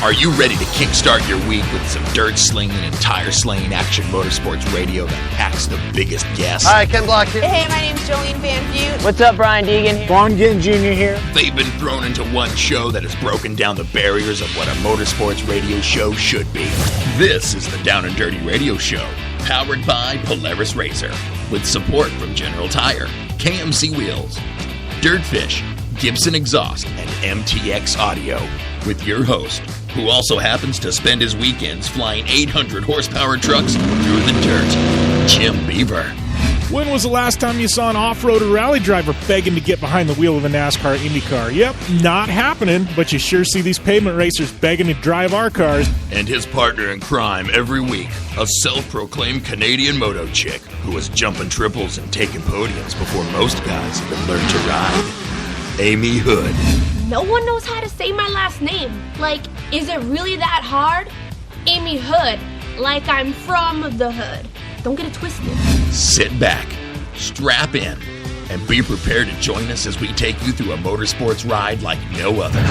Are you ready to kickstart your week with some dirt slinging and tire slaying action motorsports radio that packs the biggest guests? Hi, Ken Block here. Hey, my name's Jolene Van Butte. What's up, Brian Deegan? Vaughn Ginn Jr. here. They've been thrown into one show that has broken down the barriers of what a motorsports radio show should be. This is the Down and Dirty Radio Show, powered by Polaris Razor, with support from General Tire, KMC Wheels, Dirtfish, Gibson Exhaust, and MTX Audio, with your host, who also happens to spend his weekends flying 800 horsepower trucks through the dirt, Jim Beaver. When was the last time you saw an off-road or rally driver begging to get behind the wheel of a NASCAR IndyCar? Yep, not happening, but you sure see these pavement racers begging to drive our cars. And his partner in crime every week, a self-proclaimed Canadian moto chick who was jumping triples and taking podiums before most guys even learned to ride, Amy Hood. No one knows how to say my last name. Like, is it really that hard? Amy Hood, like I'm from the hood. Don't get it twisted. Sit back, strap in, and be prepared to join us as we take you through a motorsports ride like no other.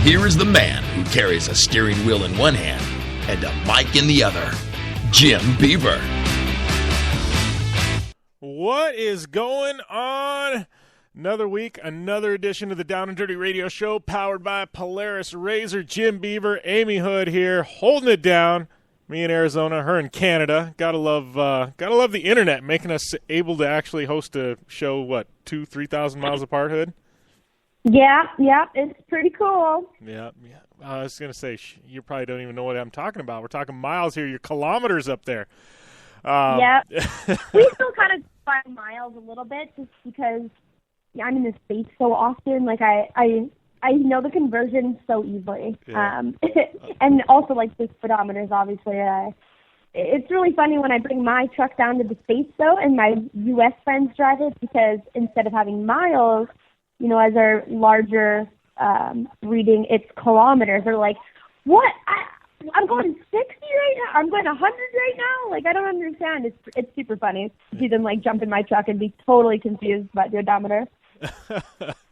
Here is the man who carries a steering wheel in one hand and a mic in the other, Jim Beaver. What is going on? Another week, another edition of the Down and Dirty Radio Show, powered by Polaris Razor. Jim Beaver, Amy Hood here, holding it down. Me in Arizona, her in Canada. Gotta love the internet, making us able to actually host a show. What, 2,000-3,000 miles apart, Hood? Yeah, it's pretty cool. Yeah. I was gonna say you probably don't even know what I'm talking about. We're talking miles here. You're kilometers up there. Yeah, we still kind of find miles a little bit, just because. I'm in the States so often, like I know the conversion so easily. Yeah. And also, like, the speedometers, obviously. It's really funny when I bring my truck down to the States, though, and my U.S. friends drive it, because instead of having miles, as our larger reading, it's kilometers. They're like, what? I'm going 60 right now? I'm going 100 right now? Like, I don't understand. It's super funny to see them, like, jump in my truck and be totally confused about the odometer.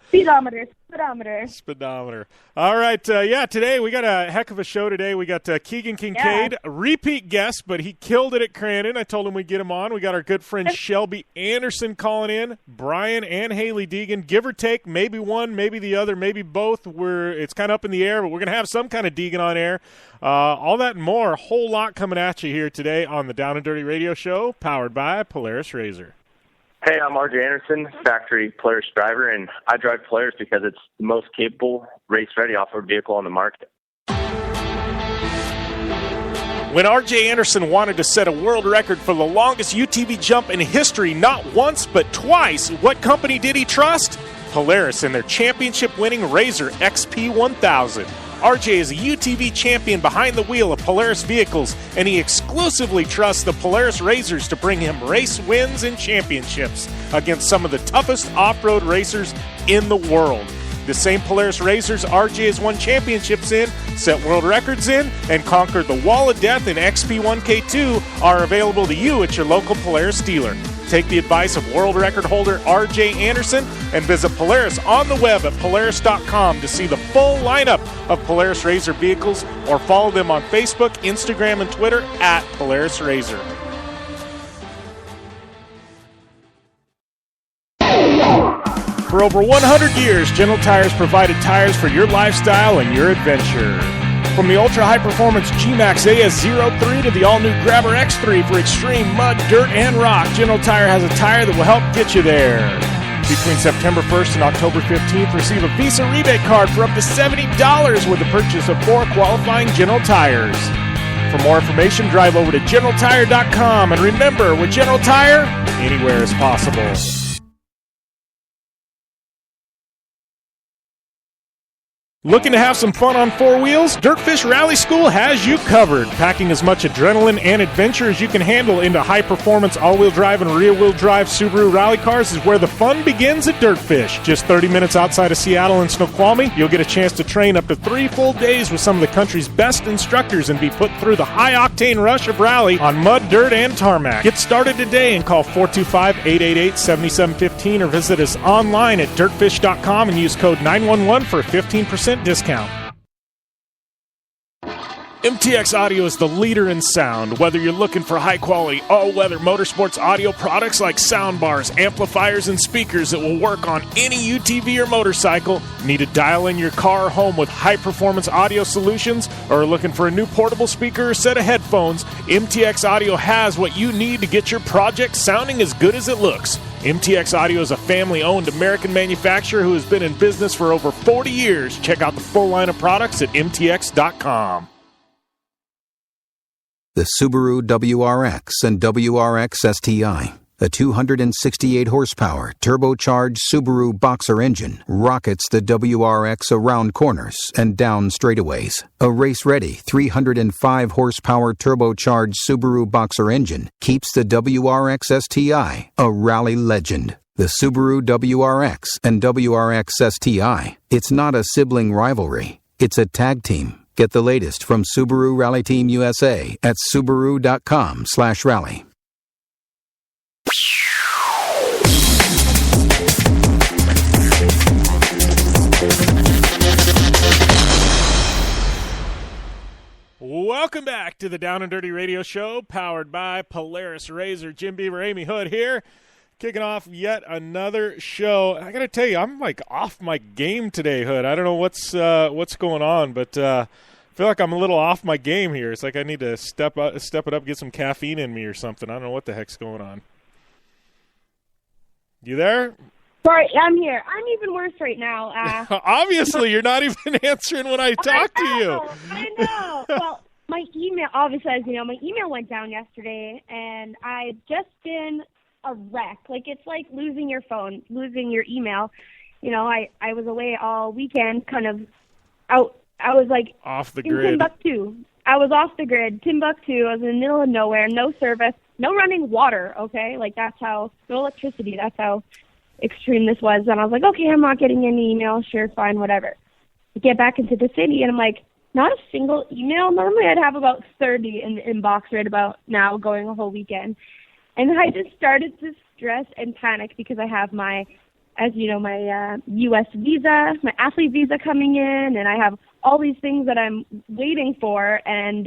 Speedometer. All right, today we got a heck of a show today. We got Keegan Kincaid, a repeat guest, but he killed it at Crandon. I told him we'd get him on. We got our good friend Shelby Anderson calling in, Brian and Hailie Deegan, give or take, maybe one, maybe the other, maybe both. It's kind of up in the air, but we're going to have some kind of Deegan on air. All that and more, a whole lot coming at you here today on the Down and Dirty Radio Show, powered by Polaris Razor. Hey, I'm RJ Anderson, factory Polaris driver, and I drive Polaris because it's the most capable, race-ready off-road vehicle on the market. When RJ Anderson wanted to set a world record for the longest UTV jump in history, not once but twice, what company did he trust? Polaris and their championship-winning Razor XP1000. RJ is a UTV champion behind the wheel of Polaris vehicles, and he exclusively trusts the Polaris Razors to bring him race wins and championships against some of the toughest off-road racers in the world. The same Polaris Razors RJ has won championships in, set world records in, and conquered the Wall of Death in XP1K2 are available to you at your local Polaris dealer. Take the advice of world record holder RJ Anderson and visit Polaris on the web at Polaris.com to see the full lineup of Polaris Razor vehicles, or follow them on Facebook, Instagram, and Twitter at Polaris Razor. For over 100 years, General Tire has provided tires for your lifestyle and your adventure. From the ultra-high-performance G-Max AS03 to the all-new Grabber X3 for extreme mud, dirt, and rock, General Tire has a tire that will help get you there. Between September 1st and October 15th, receive a Visa rebate card for up to $70 with the purchase of 4 qualifying General Tires. For more information, drive over to GeneralTire.com. And remember, with General Tire, anywhere is possible. Looking to have some fun on four wheels? Dirtfish Rally School has you covered. Packing as much adrenaline and adventure as you can handle into high-performance all-wheel drive and rear-wheel drive Subaru rally cars is where the fun begins at Dirtfish. Just 30 minutes outside of Seattle in Snoqualmie, you'll get a chance to train up to 3 full days with some of the country's best instructors and be put through the high-octane rush of rally on mud, dirt, and tarmac. Get started today and call 425-888-7715 or visit us online at dirtfish.com and use code 911 for a 15% discount. MTX Audio is the leader in sound. Whether you're looking for high-quality, all-weather motorsports audio products like soundbars, amplifiers, and speakers that will work on any UTV or motorcycle, need to dial in your car or home with high-performance audio solutions, or are looking for a new portable speaker or set of headphones, MTX Audio has what you need to get your project sounding as good as it looks. MTX Audio is a family-owned American manufacturer who has been in business for over 40 years. Check out the full line of products at mtx.com. The Subaru WRX and WRX STI, a 268-horsepower turbocharged Subaru Boxer engine, rockets the WRX around corners and down straightaways. A race-ready 305-horsepower turbocharged Subaru Boxer engine keeps the WRX STI a rally legend. The Subaru WRX and WRX STI, it's not a sibling rivalry, it's a tag team. Get the latest from Subaru Rally Team USA at Subaru.com/rally. Welcome back to the Down and Dirty Radio Show, powered by Polaris Razor. Jim Beaver, Amy Hood here, kicking off yet another show. I got to tell you, I'm like off my game today, Hood. I don't know what's going on, but I feel like I'm a little off my game here. It's like I need to step it up, get some caffeine in me or something. I don't know what the heck's going on. You there? Sorry, I'm here. I'm even worse right now. Obviously, you're not even answering when I talk to you. I know. Well, my email, obviously, as you know, my email went down yesterday, and I've just been a wreck. Like, it's like losing your phone, losing your email. You know, I was away all weekend, kind of out. I was like off the in grid. Timbuktu. I was off the grid. Timbuktu. I was in the middle of nowhere, no service, no running water, okay? Like, that's how, no electricity. That's how extreme this was. And I was like, okay, I'm not getting any email. Sure, fine, whatever. I get back into the city, and I'm like, not a single email. Normally I'd have about 30 in the inbox right about now, going a whole weekend. And I just started to stress and panic because I have my, as you know, my U.S. visa, my athlete visa coming in, and I have all these things that I'm waiting for. And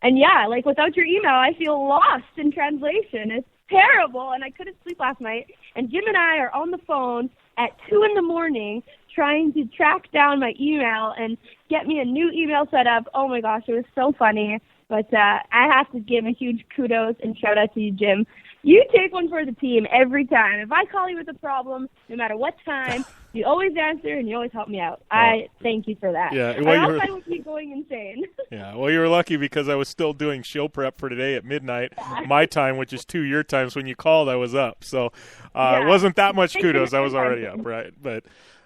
yeah, like without your email, I feel lost in translation. It's terrible, and I couldn't sleep last night. And Jim and I are on the phone at 2 a.m. trying to track down my email and get me a new email set up. Oh my gosh, it was so funny. But I have to give a huge kudos and shout out to you, Jim. You take one for the team every time. If I call you with a problem, no matter what time, you always answer and you always help me out. I thank you for that. Yeah, well, else I would keep going insane. Yeah, well, you were lucky because I was still doing show prep for today at midnight, my time, which is 2 your times. When you called, I was up. So it wasn't that much kudos. I was already up, right? But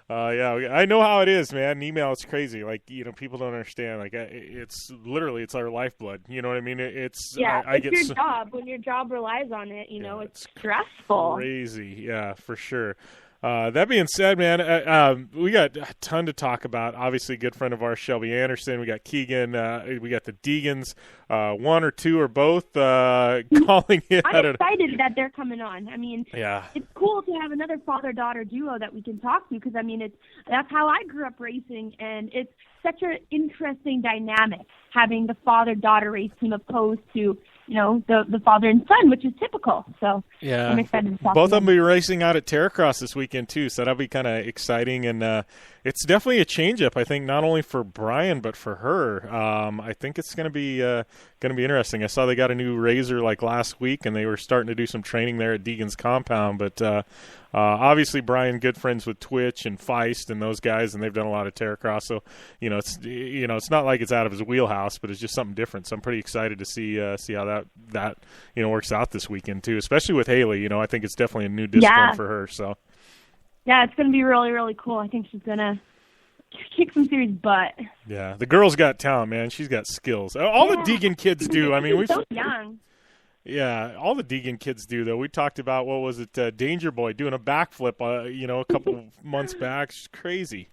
yeah, I know how it is, man. Email is crazy. Like, you know, people don't understand. Like, it's literally, it's our lifeblood. You know what I mean? It's I get your job. When your job relies on it, you know, it's stressful. Crazy, yeah, for sure. That being said, man, we got a ton to talk about. Obviously, a good friend of ours, Shelby Anderson. We got Keegan. We got the Deegans. One or two or both calling in. I'm excited that they're coming on. I mean, yeah, it's cool to have another father-daughter duo that we can talk to because, I mean, that's how I grew up racing, and it's such an interesting dynamic having the father-daughter race team opposed to, you know, the father and son, which is typical. So yeah, I'm excited to talk both to of them will be racing out at Terracross this weekend too, so that'll be kind of exciting. And it's definitely a change-up, I think, not only for Brian but for her. I think it's going to be interesting. I saw they got a new Razor like last week, and they were starting to do some training there at Deegan's compound. But obviously, Brian, good friends with Twitch and Feist and those guys, and they've done a lot of Terracross. So it's not like it's out of his wheelhouse, but it's just something different. So I'm pretty excited to see how that works out this weekend too, especially with Hailie. You know, I think it's definitely a new discipline for her. So yeah, it's going to be really, really cool. I think she's going to kick some serious butt. Yeah, the girl's got talent, man. She's got skills. All the Deegan kids do. I mean, we're so young. Yeah, all the Deegan kids do, though. We talked about, what was it, Danger Boy doing a backflip, a couple months back. It's crazy.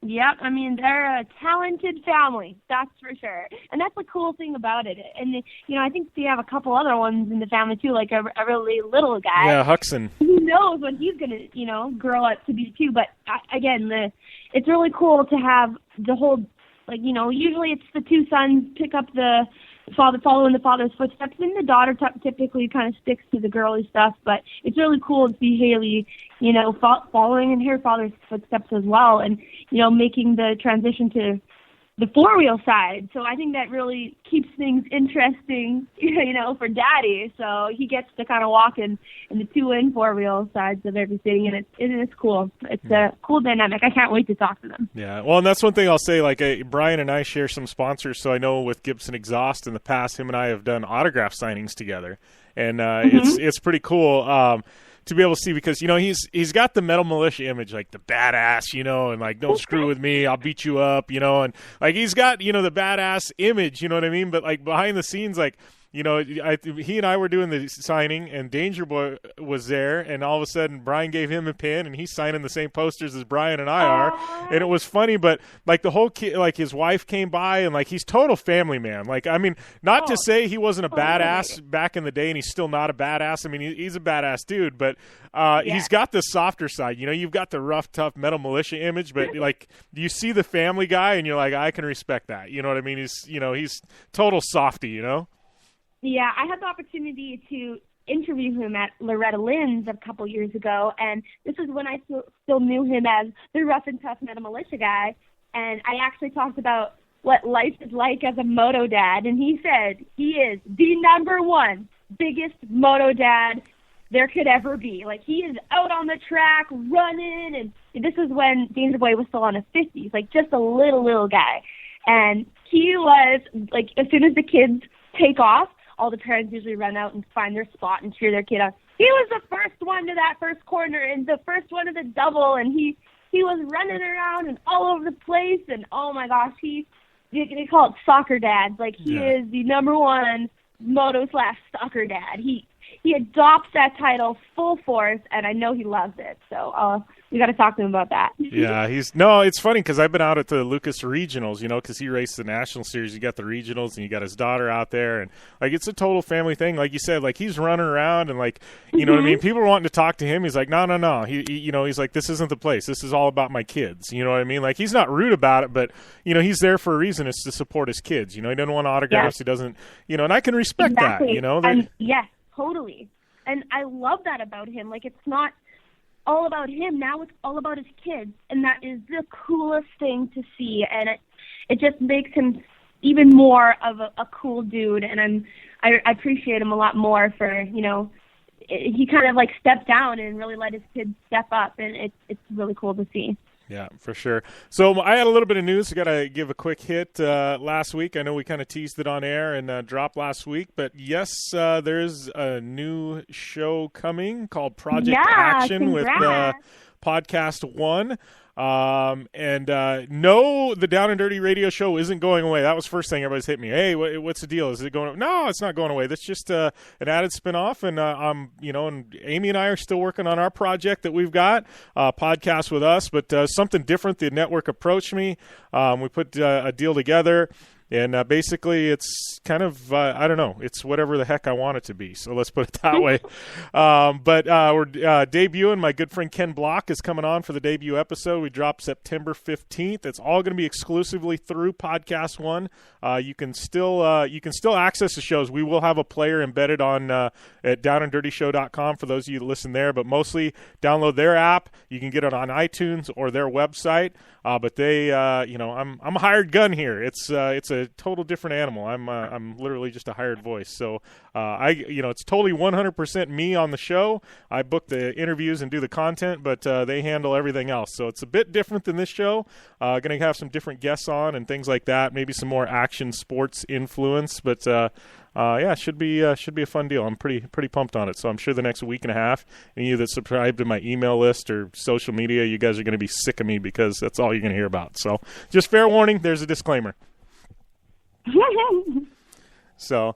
Yep, I mean, they're a talented family, that's for sure. And that's the cool thing about it. And, I think they have a couple other ones in the family, too, like a really little guy. Yeah, Huxon. Who knows what he's going to, grow up to be, too. But, again, it's really cool to have the whole, Like, usually it's the two sons pick up the father, follow in the father's footsteps, and the daughter typically kind of sticks to the girly stuff. But it's really cool to see Hailie, following in her father's footsteps as well, and making the transition to the four-wheel side. So I think that really keeps things interesting, for Daddy. So he gets to kind of walk in the two and four-wheel sides of everything, and it's cool. It's a cool dynamic. I can't wait to talk to them. Yeah, well, and that's one thing I'll say. Like Brian and I share some sponsors, so I know with Gibson Exhaust in the past, him and I have done autograph signings together, and it's pretty cool. To be able to see, because he's got the Metal Militia image, like the badass, and like don't screw with me, I'll beat you up, and like he's got the badass image, you know what I mean? But like behind the scenes, like he and I were doing the signing, and Danger Boy was there, and all of a sudden Brian gave him a pin, and he's signing the same posters as Brian and I are, and it was funny. But like the whole kid, like his wife came by, and like he's total family man. Like, I mean, not to say he wasn't a badass back in the day, and he's still not a badass. I mean, he's a badass dude, but he's got the softer side. You've got the rough, tough Metal Militia image, but like you see the family guy, and you're like, I can respect that. You know what I mean? He's total softy. Yeah, I had the opportunity to interview him at Loretta Lynn's a couple years ago, and this was when I still knew him as the rough and tough Metal Militia guy, and I actually talked about what life is like as a moto dad, and he said he is the number one biggest moto dad there could ever be. Like, he is out on the track running, and this is when Danger Boy was still on his 50s, like just a little guy, and he was, like, as soon as the kids take off, all the parents usually run out and find their spot and cheer their kid on. He was the first one to that first corner and the first one to the double, and he was running around and all over the place, and oh my gosh, they call it soccer dad. Like, he is the number one moto/soccer dad. He adopts that title full force, and I know he loves it. So we got to talk to him about that. Yeah, it's funny because I've been out at the Lucas Regionals, because he raced the National Series. You got the Regionals, and you got his daughter out there, and like it's a total family thing. Like you said, like he's running around, and like what I mean. People are wanting to talk to him. He's like, no. He's like, this isn't the place. This is all about my kids. You know what I mean? Like, he's not rude about it, but he's there for a reason. It's to support his kids. He doesn't want autographs. He doesn't. And I can respect that. And yes. Totally. And I love that about him. Like, it's not all about him. Now it's all about his kids. And that is the coolest thing to see. And it just makes him even more of a cool dude. And I appreciate him a lot more for, he kind of like stepped down and really let his kids step up. And it's really cool to see. Yeah, for sure. So I had a little bit of news. I got to give a quick hit. Last week, I know we kind of teased it on air and dropped last week, but yes, there's a new show coming called Project Action with Podcast One. No, the Down and Dirty radio show isn't going away. That was the first thing everybody's hit me. Hey, what's the deal? Is it going? No, it's not going away. That's just an added spinoff. And and Amy and I are still working on our project that we've got, podcast with us, but something different. The network approached me. We put a deal together. And basically, it's kind of, I don't know, it's whatever the heck I want it to be. So let's put it that way. But we're debuting. My good friend Ken Block is coming on for the debut episode. We drop September 15th. It's all going to be exclusively through Podcast One. You can still access the shows. We will have a player embedded on at downanddirtyshow.com for those of you that listen there. But mostly download their app. You can get it on iTunes or their website. But they, I'm a hired gun here. It's a total different animal. I'm literally just a hired voice. So it's totally 100% me on the show. I book the interviews and do the content, but they handle everything else. So it's a bit different than this show. Going to have some different guests on and things like that. Maybe some more action sports influence, but it should be a fun deal. I'm pretty pumped on it. So I'm sure the next week and a half, any of you that subscribe to my email list or social media, you guys are going to be sick of me because that's all you're going to hear about. So just fair warning, there's a disclaimer. So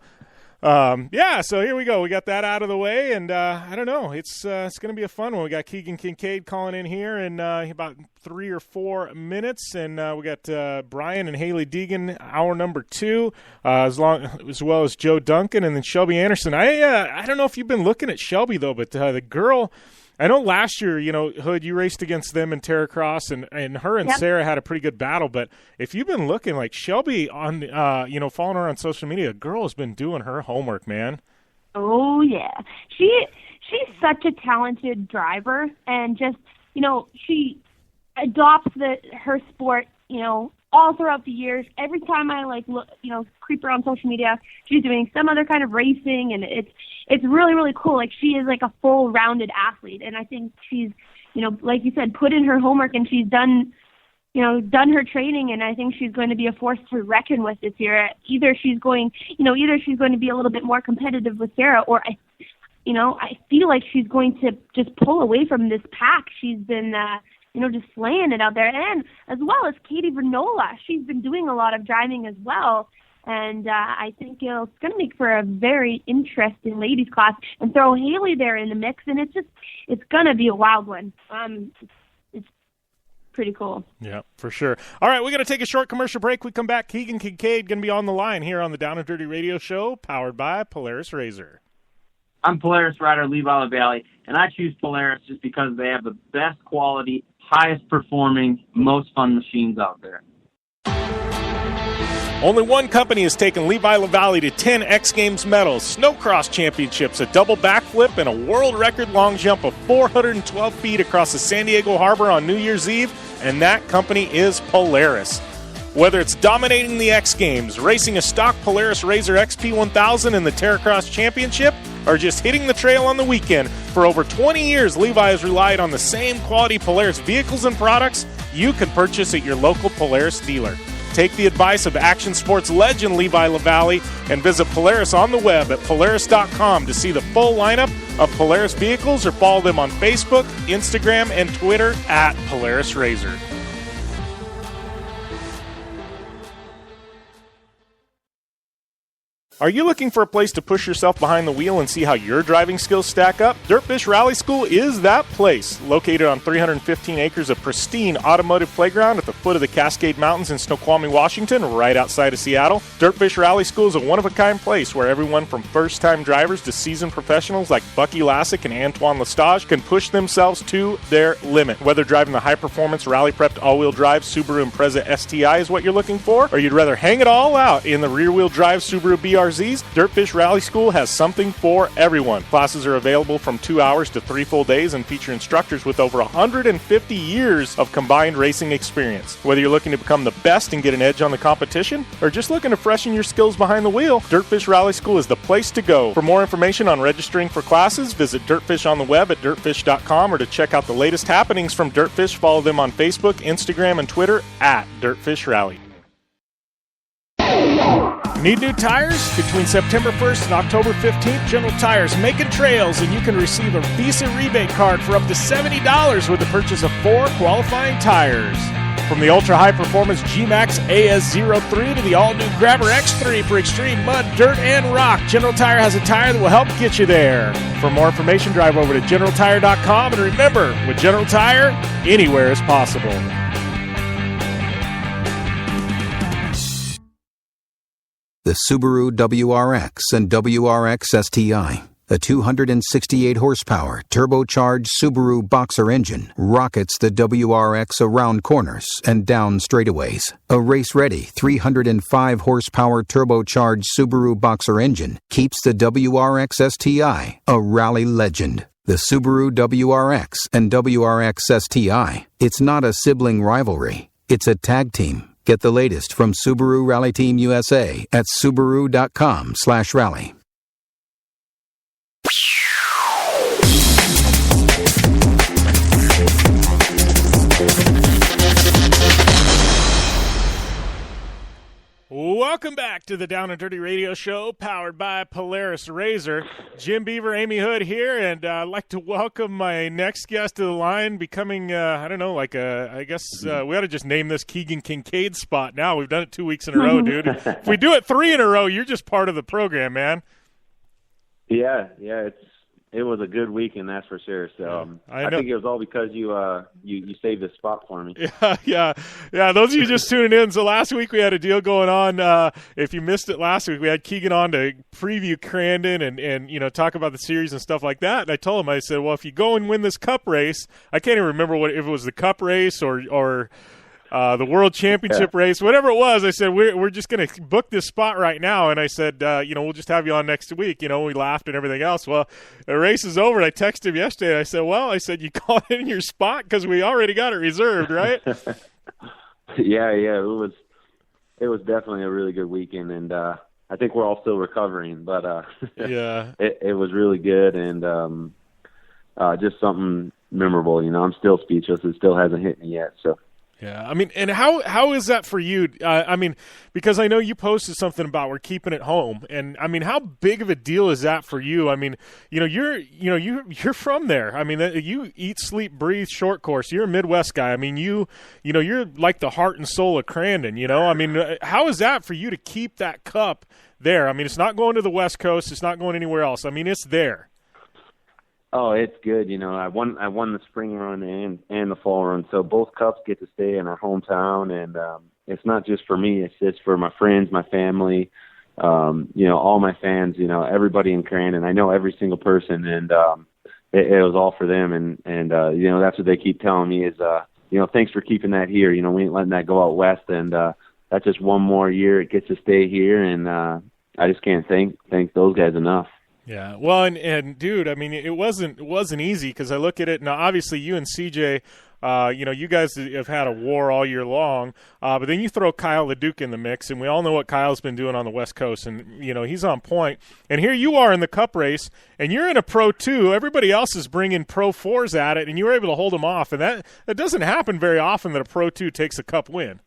here we go. We got that out of the way, and I don't know. It's going to be a fun one. We got Keegan Kincaid calling in here in about 3 or 4 minutes, and we got Brian and Hailie Deegan, hour number 2, as well as Joe Duncan, and then Shelby Anderson. I don't know if you've been looking at Shelby though, but the girl I know last year, Hood, you raced against them in Terracross, and her and Sarah had a pretty good battle. But if you've been looking, like Shelby on, following her on social media, a girl has been doing her homework, man. Oh yeah, she's such a talented driver, and just she adopts her sport, all throughout the years. Every time I look, creep her on social media, she's doing some other kind of racing, and it's really, really cool. Like, she is like a full rounded athlete, and I think she's, like you said, put in her homework, and she's done her training, and I think she's going to be a force to reckon with this year. Either she's going to be a little bit more competitive with Sarah, or I feel like she's going to just pull away from this pack. She's been just slaying it out there. And as well as Katie Vernola, she's been doing a lot of driving as well. And I think it's going to make for a very interesting ladies class. And throw Hailie there in the mix, and it's going to be a wild one. It's pretty cool. Yeah, for sure. All right, we're going to take a short commercial break. We come back. Keegan Kincaid going to be on the line here on the Down and Dirty Radio Show, powered by Polaris RZR. I'm Polaris rider Levi LaValle, and I choose Polaris just because they have the best quality, highest performing, most fun machines out there. Only one company has taken Levi LaValle to 10 X Games medals, snowcross championships, a double backflip, and a world record long jump of 412 feet across the San Diego Harbor on New Year's Eve, and that company is Polaris. Whether it's dominating the X Games, racing a stock Polaris RZR XP1000 in the Terracross Championship, or just hitting the trail on the weekend, for over 20 years, Levi has relied on the same quality Polaris vehicles and products you can purchase at your local Polaris dealer. Take the advice of action sports legend Levi LaValle and visit Polaris on the web at Polaris.com to see the full lineup of Polaris vehicles, or follow them on Facebook, Instagram, and Twitter at Polaris RZR. Are you looking for a place to push yourself behind the wheel and see how your driving skills stack up? Dirtfish Rally School is that place. Located on 315 acres of pristine automotive playground at the foot of the Cascade Mountains in Snoqualmie, Washington, right outside of Seattle, Dirtfish Rally School is a one-of-a-kind place where everyone from first-time drivers to seasoned professionals like Bucky Lassick and Antoine Lestage can push themselves to their limit. Whether driving the high-performance rally-prepped all-wheel drive Subaru Impreza STI is what you're looking for, or you'd rather hang it all out in the rear-wheel drive Subaru BRZs, Dirtfish Rally School has something for everyone. Classes are available from 2 hours to 3 full days and feature instructors with over 150 years of combined racing experience. Whether you're looking to become the best and get an edge on the competition, or just looking to freshen your skills behind the wheel, Dirtfish Rally School is the place to go. For more information on registering for classes, visit Dirtfish on the web at dirtfish.com, or to check out the latest happenings from Dirtfish, follow them on Facebook, Instagram, and Twitter at Dirtfish Rally. Need new tires? Between September 1st and October 15th, General Tire's making trails, and you can receive a Visa rebate card for up to $70 with the purchase of 4 qualifying tires. From the ultra-high performance G-Max AS03 to the all-new Grabber X3 for extreme mud, dirt, and rock, General Tire has a tire that will help get you there. For more information, drive over to GeneralTire.com, and remember, with General Tire, anywhere is possible. The Subaru WRX and WRX STI, a 268 horsepower turbocharged Subaru Boxer engine, rockets the WRX around corners and down straightaways. A race-ready 305 horsepower turbocharged Subaru Boxer engine keeps the WRX STI a rally legend. The Subaru WRX and WRX STI, it's not a sibling rivalry, it's a tag team. Get the latest from Subaru Rally Team USA at Subaru.com/rally. Welcome back to the Down and Dirty Radio Show, powered by Polaris RZR. Jim Beaver, Amy Hood here, and I'd like to welcome my next guest to the line, becoming, I guess we ought to just name this Keegan Kincaid spot now. We've done it 2 weeks in a row, dude. If we do it 3 in a row, you're just part of the program, man. Yeah, was a good weekend, that's for sure. So I think it was all because you saved a spot for me. Yeah. Those of you just tuning in. So last week we had a deal going on. If you missed it last week, we had Keegan on to preview Crandon and talk about the series and stuff like that. And I told him, I said, well, if you go and win this Cup race, I can't even remember if it was the Cup race or the World Championship race, whatever it was. I said, we're just going to book this spot right now. And I said, we'll just have you on next week. We laughed and everything else. Well, the race is over. And I texted him yesterday. And I said, you called in your spot because we already got it reserved, right? Yeah. It was definitely a really good weekend. And I think we're all still recovering. But it was really good and just something memorable. I'm still speechless. It still hasn't hit me yet. So. Yeah, I mean, and how is that for you? Because I know you posted something about we're keeping it home, and I mean, how big of a deal is that for you? I mean, you're from there. I mean, you eat, sleep, breathe short course. You're a Midwest guy. I mean, you're like the heart and soul of Crandon. I mean, how is that for you to keep that cup there? I mean, it's not going to the West Coast. It's not going anywhere else. I mean, it's there. Oh, it's good. I won the spring run and the fall run, so both cups get to stay in our hometown, and it's not just for me. It's just for my friends, my family, all my fans. Everybody in Crandon. I know every single person, and it was all for them. And that's what they keep telling me is, thanks for keeping that here. We ain't letting that go out west, and that's just one more year it gets to stay here, and I just can't thank those guys enough. Yeah, well, and dude, I mean, it wasn't easy because I look at it now. Obviously, you and CJ, you guys have had a war all year long, but then you throw Hailie Deegan in the mix, and we all know what Kyle's been doing on the West Coast, and he's on point. And here you are in the Cup race, and you're in a Pro 2. Everybody else is bringing Pro 4s at it, and you were able to hold them off. And that doesn't happen very often that a Pro 2 takes a Cup win.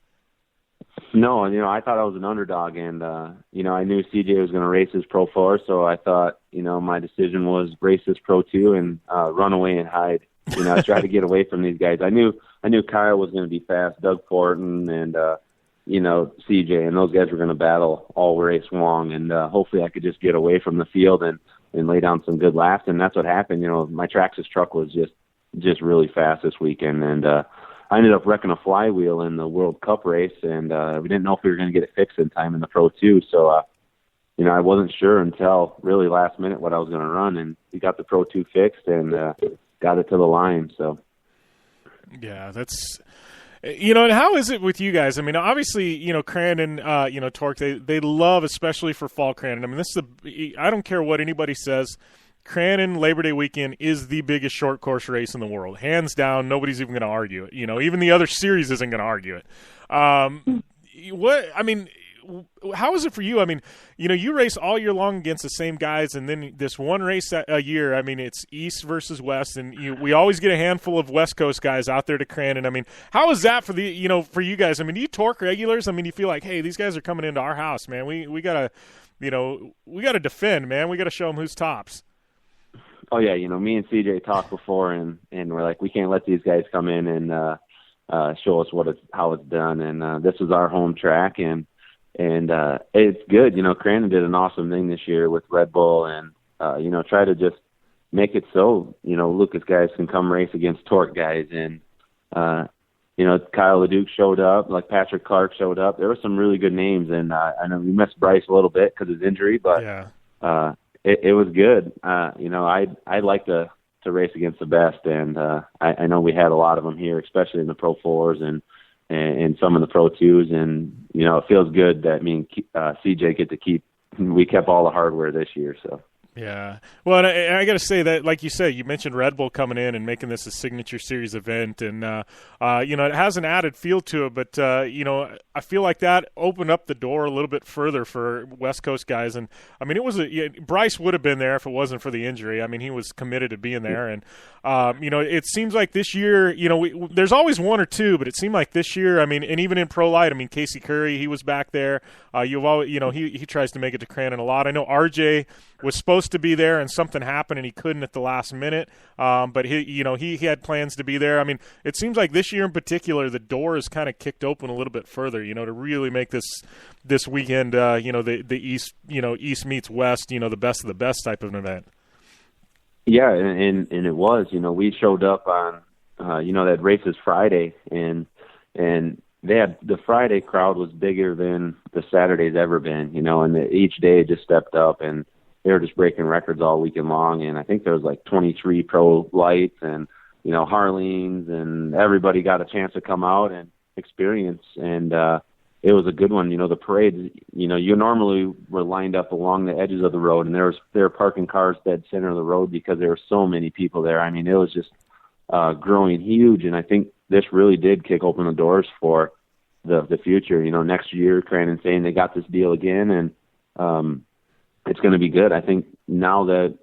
No, I thought I was an underdog, and I knew CJ was going to race his Pro 4, so I thought, my decision was race his Pro 2 and run away and hide. Try to get away from these guys. I knew Kyle was going to be fast, Doug Fortin, and CJ, and those guys were going to battle all race long, and hopefully I could just get away from the field and lay down some good laps, and that's what happened. My Traxxas truck was just really fast this weekend, and I ended up wrecking a flywheel in the World Cup race, and we didn't know if we were going to get it fixed in time in the Pro 2. So, I wasn't sure until really last minute what I was going to run, and we got the Pro 2 fixed and got it to the line. So, yeah, that's and how is it with you guys? I mean, obviously, Crandon, Torque, they love, especially for fall Crandon. I mean, I don't care what anybody says. Crandon Labor Day weekend is the biggest short course race in the world. Hands down, nobody's even going to argue it. Even the other series isn't going to argue it. How is it for you? I mean, you race all year long against the same guys, and then this one race a year, I mean, it's East versus West, and we always get a handful of West Coast guys out there to Crandon. I mean, how is that for for you guys? I mean, do you torque regulars? I mean, you feel like, hey, these guys are coming into our house, man. We got to defend, man. We got to show them who's tops. Oh yeah, me and CJ talked before, and we're like, we can't let these guys come in and show us how it's done. And this is our home track, and it's good. Crandon did an awesome thing this year with Red Bull, and try to just make it so Lucas guys can come race against Torque guys, and Kyle LeDuc showed up, like Patrick Clark showed up. There were some really good names, and I know we missed Bryce a little bit because of his injury, but yeah. It was good. I'd like to race against the best, and I know we had a lot of them here, especially in the Pro 4s and some of the Pro 2s, and it feels good that me and CJ we kept all the hardware this year. So. Yeah. Well, and I got to say that, like you said, you mentioned Red Bull coming in and making this a signature series event, and it has an added feel to it. But I feel like that opened up the door a little bit further for West Coast guys. And I mean, Bryce would have been there if it wasn't for the injury. I mean, he was committed to being there, and it seems like this year, there's always one or two, but it seemed like this year, I mean, and even in Pro Light, I mean, Casey Curry, he was back there. He tries to make it to Crandon a lot. I know RJ was supposed to be there, and something happened, and he couldn't at the last minute. But he had plans to be there. I mean, it seems like this year in particular, the door is kind of kicked open a little bit further. To really make this weekend, the East, East meets West, the best of the best type of an event. Yeah, and it was. We showed up on, that race is Friday, and they had the Friday crowd was bigger than the Saturday's ever been. And each day just stepped up, and they were just breaking records all weekend long. And I think there was like 23 pro lights and Harleys, and everybody got a chance to come out and experience. And it was a good one. The parade, you normally were lined up along the edges of the road, and they were parking cars dead center of the road because there were so many people there. I mean, it was just growing huge, and I think this really did kick open the doors for the future. Next year, Crandon saying they got this deal again, and it's going to be good. I think now that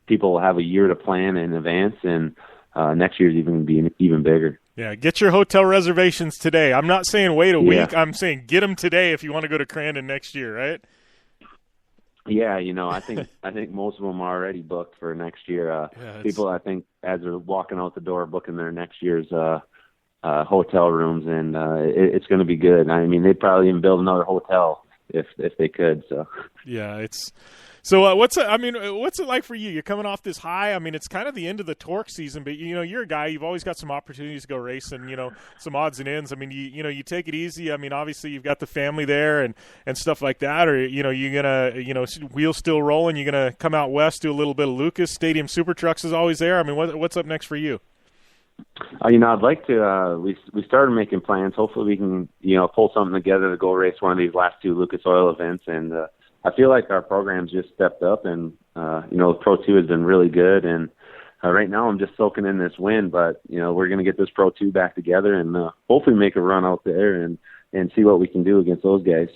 people will have a year to plan in advance, and next year's even be even bigger. Yeah, get your hotel reservations today. I'm not saying wait a week. I'm saying get them today if you want to go to Crandon next year, right? Yeah, I think most of them are already booked for next year. People, I think, as they're walking out the door, booking their next year's hotel rooms, and it's going to be good. I mean, they'd probably even build another hotel if they could. So yeah, it's. So what's it like for you? You're coming off this high. I mean, it's kind of the end of the torque season, but you're a guy. You've always got some opportunities to go racing. Some odds and ends. I mean, you take it easy. I mean, obviously you've got the family there and stuff like that. Or you're gonna wheels still rolling. You're gonna come out west, do a little bit of Lucas. Stadium Super Trucks is always there. I mean, what's up next for you? I'd like to. We started making plans. Hopefully, we can pull something together to go race one of these last two Lucas Oil events. And I feel like our program's just stepped up, and Pro 2 has been really good. And right now, I'm just soaking in this win. But we're going to get this Pro 2 back together and hopefully make a run out there and see what we can do against those guys.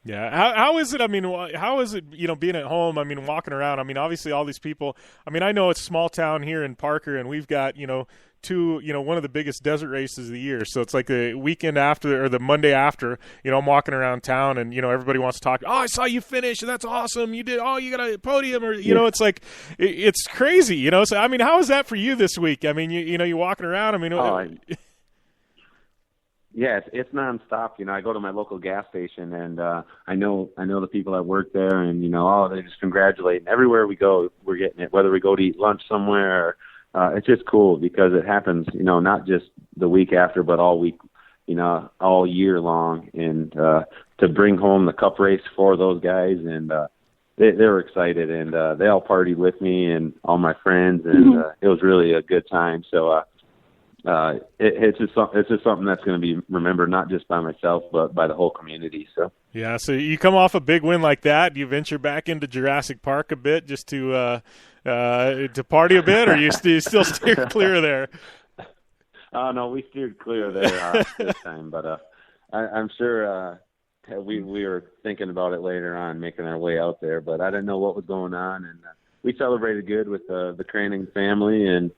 Yeah. How is it? I mean, how is it, being at home? I mean, walking around. I mean, obviously all these people. I mean, I know it's a small town here in Parker, and we've got, one of the biggest desert races of the year. So it's like the weekend after or the Monday after, I'm walking around town and, everybody wants to talk. Oh, I saw you finish. And that's awesome. You did. Oh, you got a podium or, it's like, it's crazy, So, I mean, how is that for you this week? I mean, you're walking around. I mean, yeah, it's nonstop. I go to my local gas station, and I know the people that work there, and they just congratulate. And everywhere we go, we're getting it. Whether we go to eat lunch somewhere, it's just cool because it happens. Not just the week after, but all week. All year long, and to bring home the Cup race for those guys, and they were excited, and they all partied with me and all my friends, and it was really a good time. So. It's just something that's going to be remembered not just by myself but by the whole community. So yeah, so you come off a big win like that, you venture back into Jurassic Park a bit just to party a bit, or you still steer clear of there? Oh no, we steered clear of there this time, but I'm sure we were thinking about it later on, making our way out there, but I didn't know what was going on, and we celebrated good with the Crandon family. And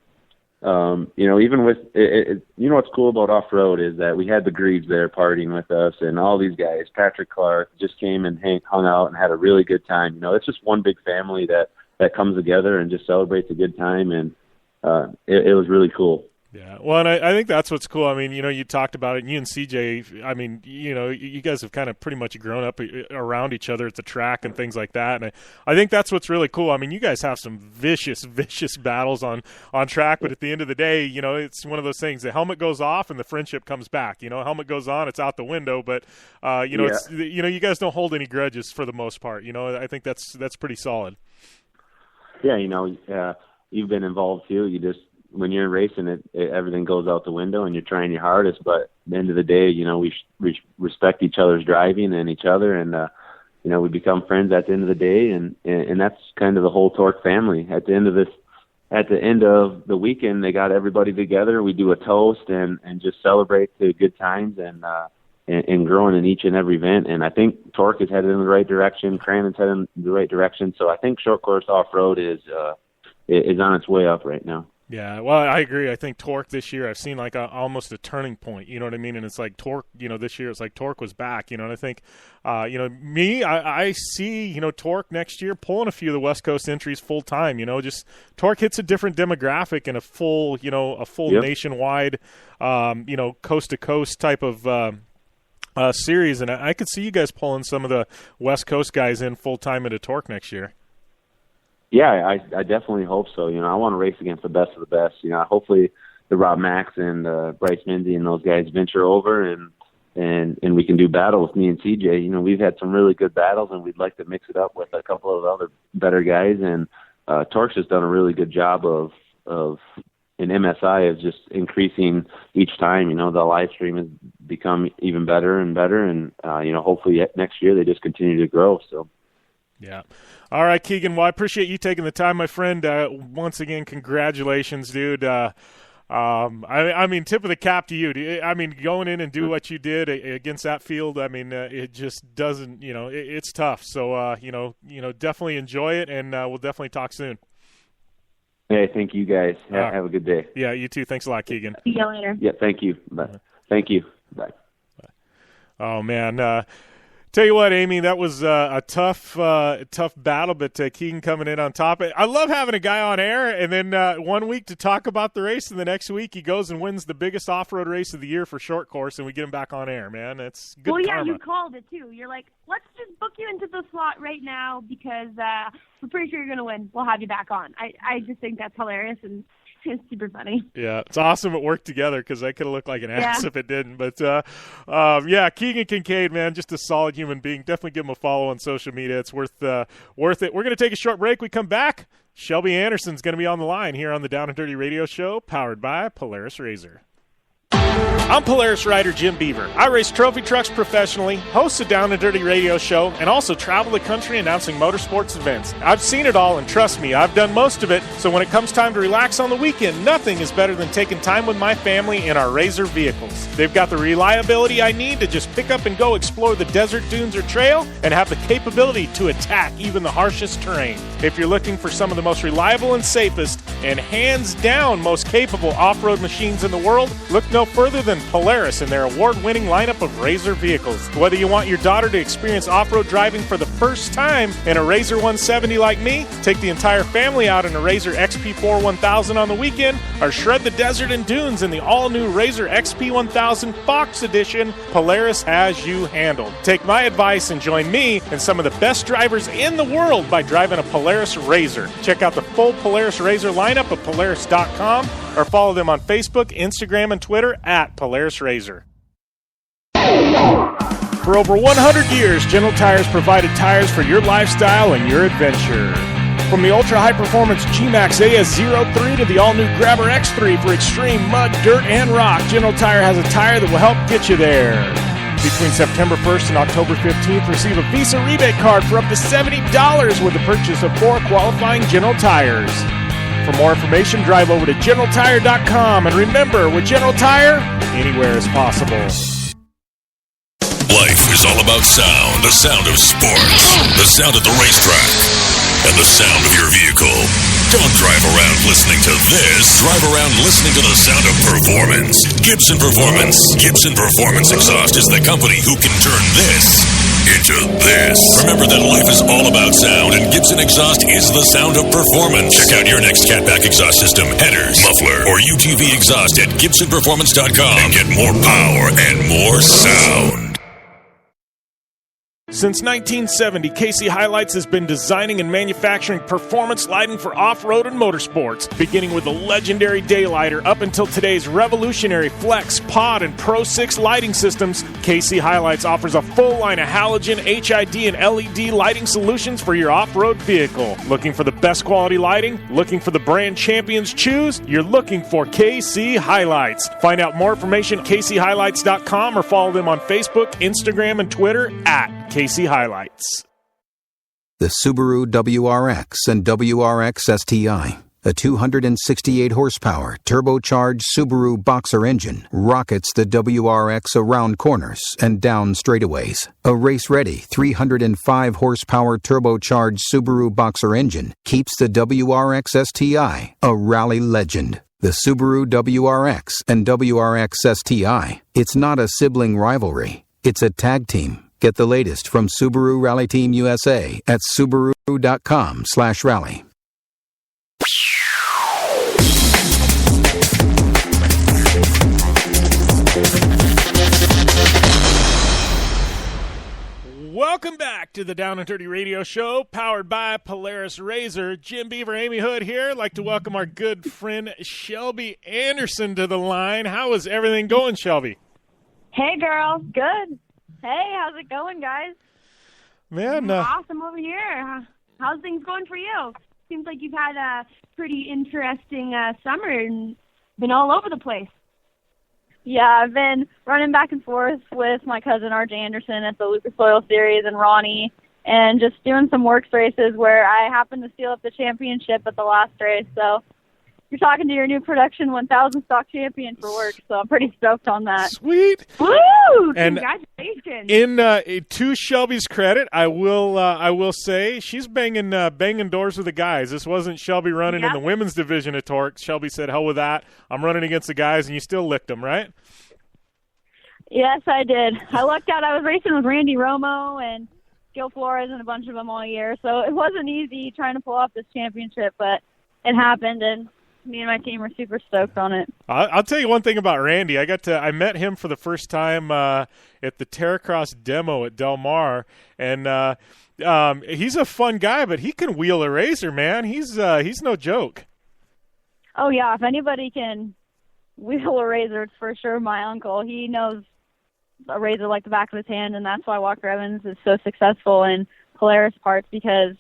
even with it, what's cool about off-road is that we had the Greaves there partying with us, and all these guys, Patrick Clark, just came and hung out and had a really good time. It's just one big family that comes together and just celebrates a good time, and it was really cool. Yeah, well, and I think that's what's cool. I mean, you talked about it, and you and CJ, I mean, you guys have kind of pretty much grown up around each other at the track and things like that, and I think that's what's really cool. I mean, you guys have some vicious battles on track, but at the end of the day, it's one of those things. The helmet goes off and the friendship comes back. Helmet goes on, it's out the window, but, it's, you guys don't hold any grudges for the most part. I think that's pretty solid. Yeah, you've been involved too. When you're racing, everything goes out the window, and you're trying your hardest. But at the end of the day, we respect each other's driving and each other, and we become friends at the end of the day, and that's kind of the whole Torque family. At the end of the weekend, they got everybody together. We do a toast and just celebrate the good times and growing in each and every event. And I think Torque is headed in the right direction. Crandon's headed in the right direction. So I think short course off road is on its way up right now. Yeah, well, I agree. I think Torque this year, I've seen like almost a turning point, you know what I mean? And it's like Torque, this year it's like Torque was back, and I think, I see, Torque next year pulling a few of the West Coast entries full time, just Torque hits a different demographic and a full nationwide, coast to coast type of series. And I could see you guys pulling some of the West Coast guys in full time into Torque next year. Yeah, I definitely hope so. I want to race against the best of the best. Hopefully the Rob Max and Bryce Minzy and those guys venture over and we can do battle with me and CJ. We've had some really good battles, and we'd like to mix it up with a couple of other better guys. And Torx has done a really good job of in MSI is just increasing each time. The live stream has become even better and better, and hopefully next year they just continue to grow. So. Yeah. All right, Keegan. Well, I appreciate you taking the time, my friend. Once again, congratulations, dude. I mean, tip of the cap to you. I mean, going in and do what you did against that field, I mean, it just doesn't, it's tough. So, definitely enjoy it, and we'll definitely talk soon. Hey, thank you guys. Have a good day. Yeah, you too. Thanks a lot, Keegan. See you later. Yeah, thank you. Bye. Thank you. Bye. Oh, man. Tell you what, Amy, that was a tough battle, but Keegan coming in on top. I love having a guy on air, and then 1 week to talk about the race, and the next week he goes and wins the biggest off-road race of the year for short course, and we get him back on air, man. That's good karma. Well, yeah, you called it, too. You're like, let's just book you into the slot right now because we're pretty sure you're going to win. We'll have you back on. I just think that's hilarious, and it's super funny. Yeah, it's awesome it worked together because I could have looked like an ass if it didn't. But, Keegan Kincaid, man, just a solid human being. Definitely give him a follow on social media. It's worth it. We're going to take a short break. We come back. Shelby Anderson's going to be on the line here on the Down and Dirty Radio Show, powered by Polaris Razor. I'm Polaris rider Jim Beaver. I race trophy trucks professionally, host a Down and Dirty radio show, and also travel the country announcing motorsports events. I've seen it all, and trust me, I've done most of it, so when it comes time to relax on the weekend, nothing is better than taking time with my family in our Razor vehicles. They've got the reliability I need to just pick up and go explore the desert, dunes, or trail, and have the capability to attack even the harshest terrain. If you're looking for some of the most reliable and safest, and hands down most capable off-road machines in the world, look no further than Polaris and their award-winning lineup of Razor vehicles. Whether you want your daughter to experience off-road driving for the first time in a Razor 170 like me, take the entire family out in a Razor XP4 1000 on the weekend, or shred the desert and dunes in the all-new Razor XP 1000 Fox Edition, Polaris has you handled. Take my advice and join me and some of the best drivers in the world by driving a Polaris Razor. Check out the full Polaris Razor lineup at Polaris.com or follow them on Facebook, Instagram, and Twitter at Polaris Razor. For over 100 years, General Tires provided tires for your lifestyle and your adventure. From the ultra-high-performance G-Max AS03 to the all-new Grabber X3 for extreme mud, dirt, and rock, General Tire has a tire that will help get you there. Between September 1st and October 15th, receive a Visa rebate card for up to $70 with the purchase of 4 qualifying General Tires. For more information, drive over to GeneralTire.com. And remember, with General Tire, anywhere is possible. Life is all about sound. The sound of sports. The sound at the racetrack. And the sound of your vehicle. Don't drive around listening to this. Drive around listening to the sound of performance. Gibson Performance. Gibson Performance Exhaust is the company who can turn this into this. Remember that life is all about sound, and Gibson Exhaust is the sound of performance. Check out your next catback exhaust system, headers, muffler, or UTV exhaust at GibsonPerformance.com and get more power and more sound. Since 1970, KC Highlights has been designing and manufacturing performance lighting for off-road and motorsports, beginning with the legendary Daylighter up until today's revolutionary Flex, Pod, and Pro 6 lighting systems. KC Highlights offers a full line of halogen, HID, and LED lighting solutions for your off-road vehicle. Looking for the best quality lighting? Looking for the brand champions choose? You're looking for KC Highlights. Find out more information at kchighlights.com or follow them on Facebook, Instagram, and Twitter at KC Highlights. The Subaru WRX and WRX STI, a 268 horsepower turbocharged Subaru Boxer engine, rockets the WRX around corners and down straightaways. A race-ready 305 horsepower turbocharged Subaru Boxer engine keeps the WRX STI a rally legend. The Subaru WRX and WRX STI, it's not a sibling rivalry, it's a tag team. Get the latest from Subaru Rally Team USA at Subaru.com/rally. Welcome back to the Down and Dirty Radio Show, powered by Polaris Razor. Jim Beaver, Amy Hood here. I'd like to welcome our good friend Shelby Anderson to the line. How is everything going, Shelby? Hey, girl. Good. Hey, how's it going, guys? Man, awesome over here. How's things going for you? Seems like you've had a pretty interesting summer and been all over the place. Yeah, I've been running back and forth with my cousin RJ Anderson at the Lucas Oil Series and Ronnie, and just doing some WORCS races where I happened to steal up the championship at the last race. So you're talking to your new production 1,000 stock champion for WORCS, so I'm pretty stoked on that. Sweet. Woo! And congratulations. To Shelby's credit, I will say she's banging doors with the guys. This wasn't Shelby running in the women's division at Torx. Shelby said, hell with that. I'm running against the guys, and you still licked them, right? Yes, I did. I lucked out. I was racing with Randy Romo and Gil Flores and a bunch of them all year, so it wasn't easy trying to pull off this championship, but it happened, and me and my team are super stoked on it. I'll tell you one thing about Randy. I met him for the first time at the Terracross demo at Del Mar, and he's a fun guy, but he can wheel a razor, man. He's no joke. Oh yeah, if anybody can wheel a razor, it's for sure my uncle. He knows a razor like the back of his hand, and that's why Walker Evans is so successful in Polaris parts, because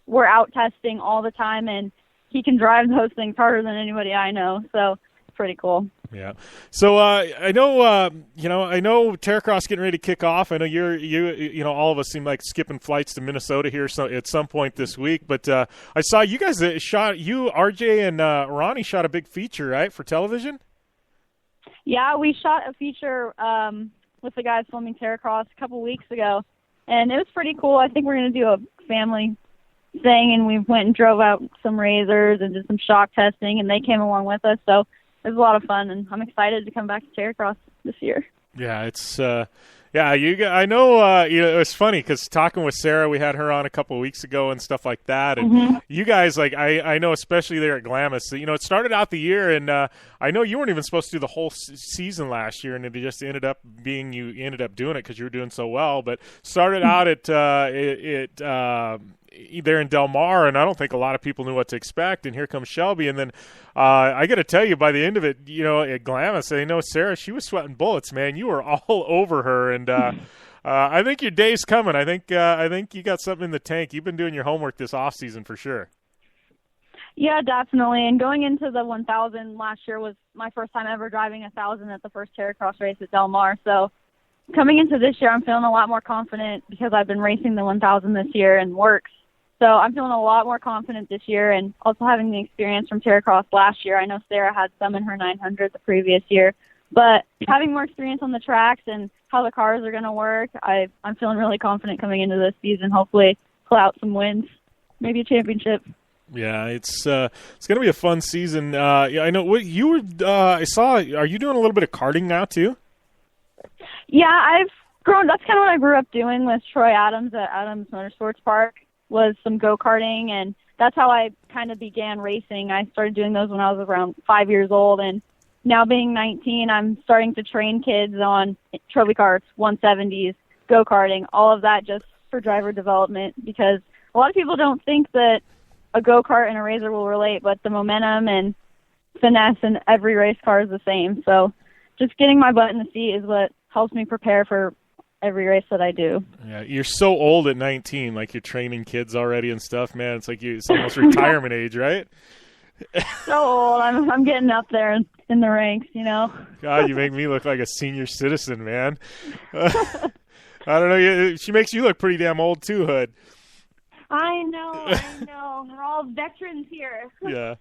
we're out testing all the time, and he can drive those things harder than anybody I know, so it's pretty cool. Yeah. So I know Terracross getting ready to kick off. I know you all of us seem like skipping flights to Minnesota here at some point this week. But I saw you guys RJ and Ronnie shot a big feature, right, for television? Yeah, we shot a feature with the guys filming Terracross a couple weeks ago, and it was pretty cool. I think we're going to do a family thing, and we went and drove out some razors and did some shock testing, and they came along with us, so it was a lot of fun, and I'm excited to come back to Terracross this year. Yeah, it's I know it was funny because talking with Sarah, we had her on a couple of weeks ago and stuff like that, and you guys, like, I know especially there at Glamis, it started out the year, and I know you weren't even supposed to do the whole season last year, and it just ended up being you ended up doing it because you were doing so well, but started out at there in Del Mar, and I don't think a lot of people knew what to expect, and here comes Shelby, and then I got to tell you, by the end of it, at Glamis, I know Sarah, she was sweating bullets, man. You were all over her, and I think your day's coming. I think you got something in the tank. You've been doing your homework this off season for sure. Yeah, definitely, and going into the 1,000 last year was my first time ever driving 1,000 at the first Terracross race at Del Mar, so coming into this year, I'm feeling a lot more confident because I've been racing the 1,000 this year and WORCS. So I'm feeling a lot more confident this year, and also having the experience from Terracross last year. I know Sarah had some in her 900 the previous year, but having more experience on the tracks and how the cars are going to work, I'm feeling really confident coming into this season. Hopefully pull out some wins, maybe a championship. Yeah, it's going to be a fun season. I know what you were. I saw. Are you doing a little bit of karting now too? Yeah, I've grown. That's kind of what I grew up doing with Troy Adams at Adams Motorsports Park. Was some go-karting, and that's how I kind of began racing. I started doing those when I was around 5 years old, and now being 19, I'm starting to train kids on trophy carts, 170s, go-karting, all of that just for driver development, because a lot of people don't think that a go-kart and a razor will relate, but the momentum and finesse in every race car is the same. So just getting my butt in the seat is what helps me prepare for every race that I do. Yeah, you're so old at 19, like you're training kids already and stuff, man. It's like it's almost retirement age, right? So old. I'm getting up there in the ranks, God, you make me look like a senior citizen, man. I don't know. She makes you look pretty damn old too, Hood. I know. We're all veterans here. Yeah.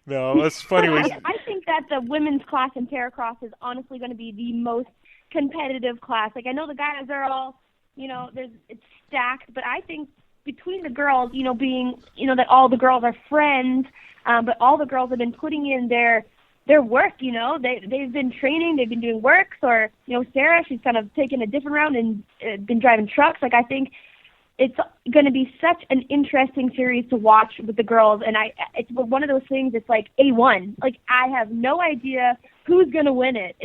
No, that's funny. I think that the women's class in Terracross is honestly going to be the most competitive class. Like, I know the guys are all, it's stacked, but I think between the girls, being, that all the girls are friends, but all the girls have been putting in their work, they've been training, they've been doing WORCS, or, Sarah, she's kind of taken a different route and been driving trucks. Like, I think it's going to be such an interesting series to watch with the girls, and it's one of those things, it's like A1. Like, I have no idea who's going to win it.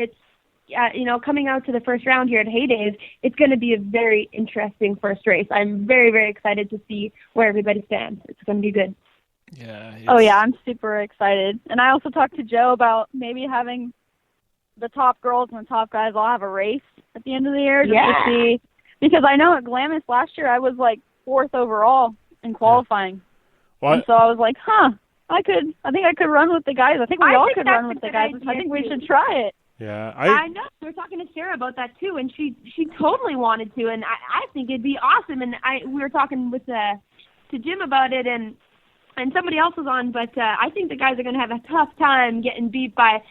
coming out to the first round here at Heydays, it's going to be a very interesting first race. I'm very, very excited to see where everybody stands. It's going to be good. Yeah. Oh, yeah, I'm super excited. And I also talked to Joe about maybe having the top girls and the top guys all have a race at the end of the year just to see. Because I know at Glamis last year I was, 4th overall in qualifying. What? And so I was like, I think I could run with the guys. I think we all could run with the guys. I think we should try it. Yeah, I know. We were talking to Sarah about that too, and she totally wanted to, and I think it'd be awesome. And we were talking with to Jim about it, and somebody else was on, but I think the guys are going to have a tough time getting beat by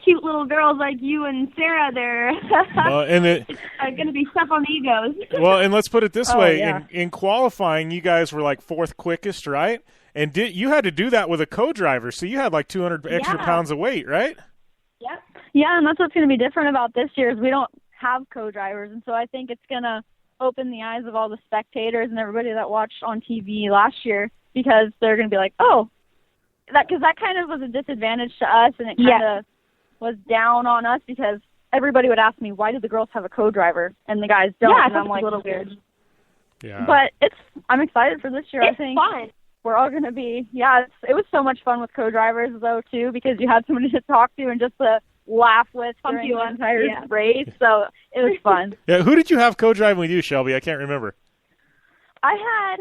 cute little girls like you and Sarah there. Well, and it's going to be tough on the egos. Well, and let's put it this way. Yeah. In qualifying, you guys were 4th quickest, right? And you had to do that with a co-driver, so you had 200 extra pounds of weight, right? Yep. Yeah, and that's what's going to be different about this year is we don't have co-drivers, and so I think it's going to open the eyes of all the spectators and everybody that watched on TV last year because they're going to be like, because that kind of was a disadvantage to us, and it kind of was down on us because everybody would ask me, why do the girls have a co-driver and the guys don't? Yeah, and I'm a little weird. Yeah. But I'm excited for this year. It's I think fun. We're all going to be, it was so much fun with co-drivers, though, too, because you had somebody to talk to and just to laugh with during the entire race, so it was fun. Yeah, who did you have co-driving with you, Shelby? I can't remember. I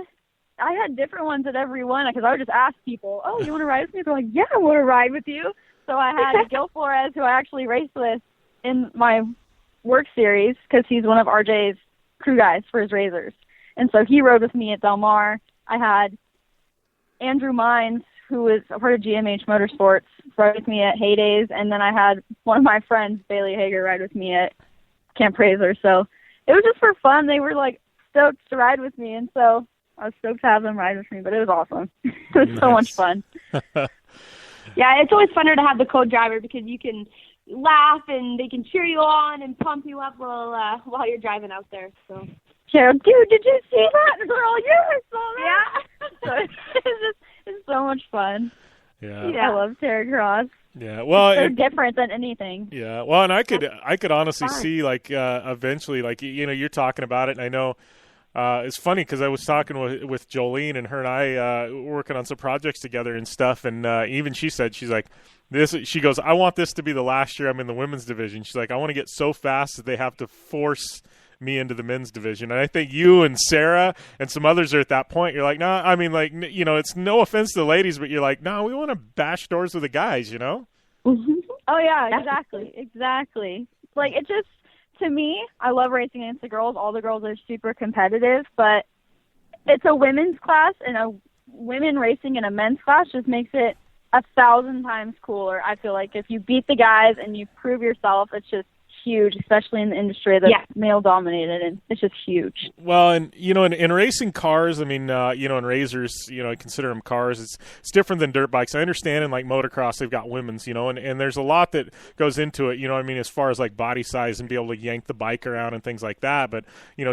had different ones at every one, because I would just ask people, you want to ride with me? They're like, yeah, I want to ride with you. So I had Gil Flores, who I actually raced with in my WORCS series, because he's one of RJ's crew guys for his Razors. And so he rode with me at Del Mar. I had Andrew Mines, who was a part of GMH Motorsports, ride with me at Heydays, and then I had one of my friends, Bailey Hager, ride with me at Camp Razor. So it was just for fun. They were stoked to ride with me, and so I was stoked to have them ride with me, but it was awesome. It was so much fun. Yeah, it's always funner to have the co-driver because you can laugh and they can cheer you on and pump you up while you're driving out there. So. Yeah, dude, did you see that? And we're all, I saw that. Yeah. It's so much fun. Yeah. I love Terracross. Yeah, well, it's so different than anything. Yeah, well, and I could honestly see eventually, you're talking about it, and I know it's funny because I was talking with Jolene, and her and I were working on some projects together and stuff, and even she said, she's like, she goes, I want this to be the last year I'm in the women's division. She's like, I want to get so fast that they have to force me into the men's division. And I think you and Sarah and some others are at that point. You're like, no, I mean, it's no offense to the ladies, but you're like, no, we want to bash doors with the guys, you know? Mm-hmm. Oh, yeah, exactly. It just, to me, I love racing against the girls. All the girls are super competitive, but it's a women's class, and a women racing in a men's class just makes it 1,000 times cooler. I feel like if you beat the guys and you prove yourself, it's just huge, especially in the industry that's male dominated, and it's just huge. Well, and in racing cars, I mean, in razors, I consider them cars. It's different than dirt bikes. I understand in motocross they've got women's, and there's a lot that goes into it. as far as body size and be able to yank the bike around and things like that. But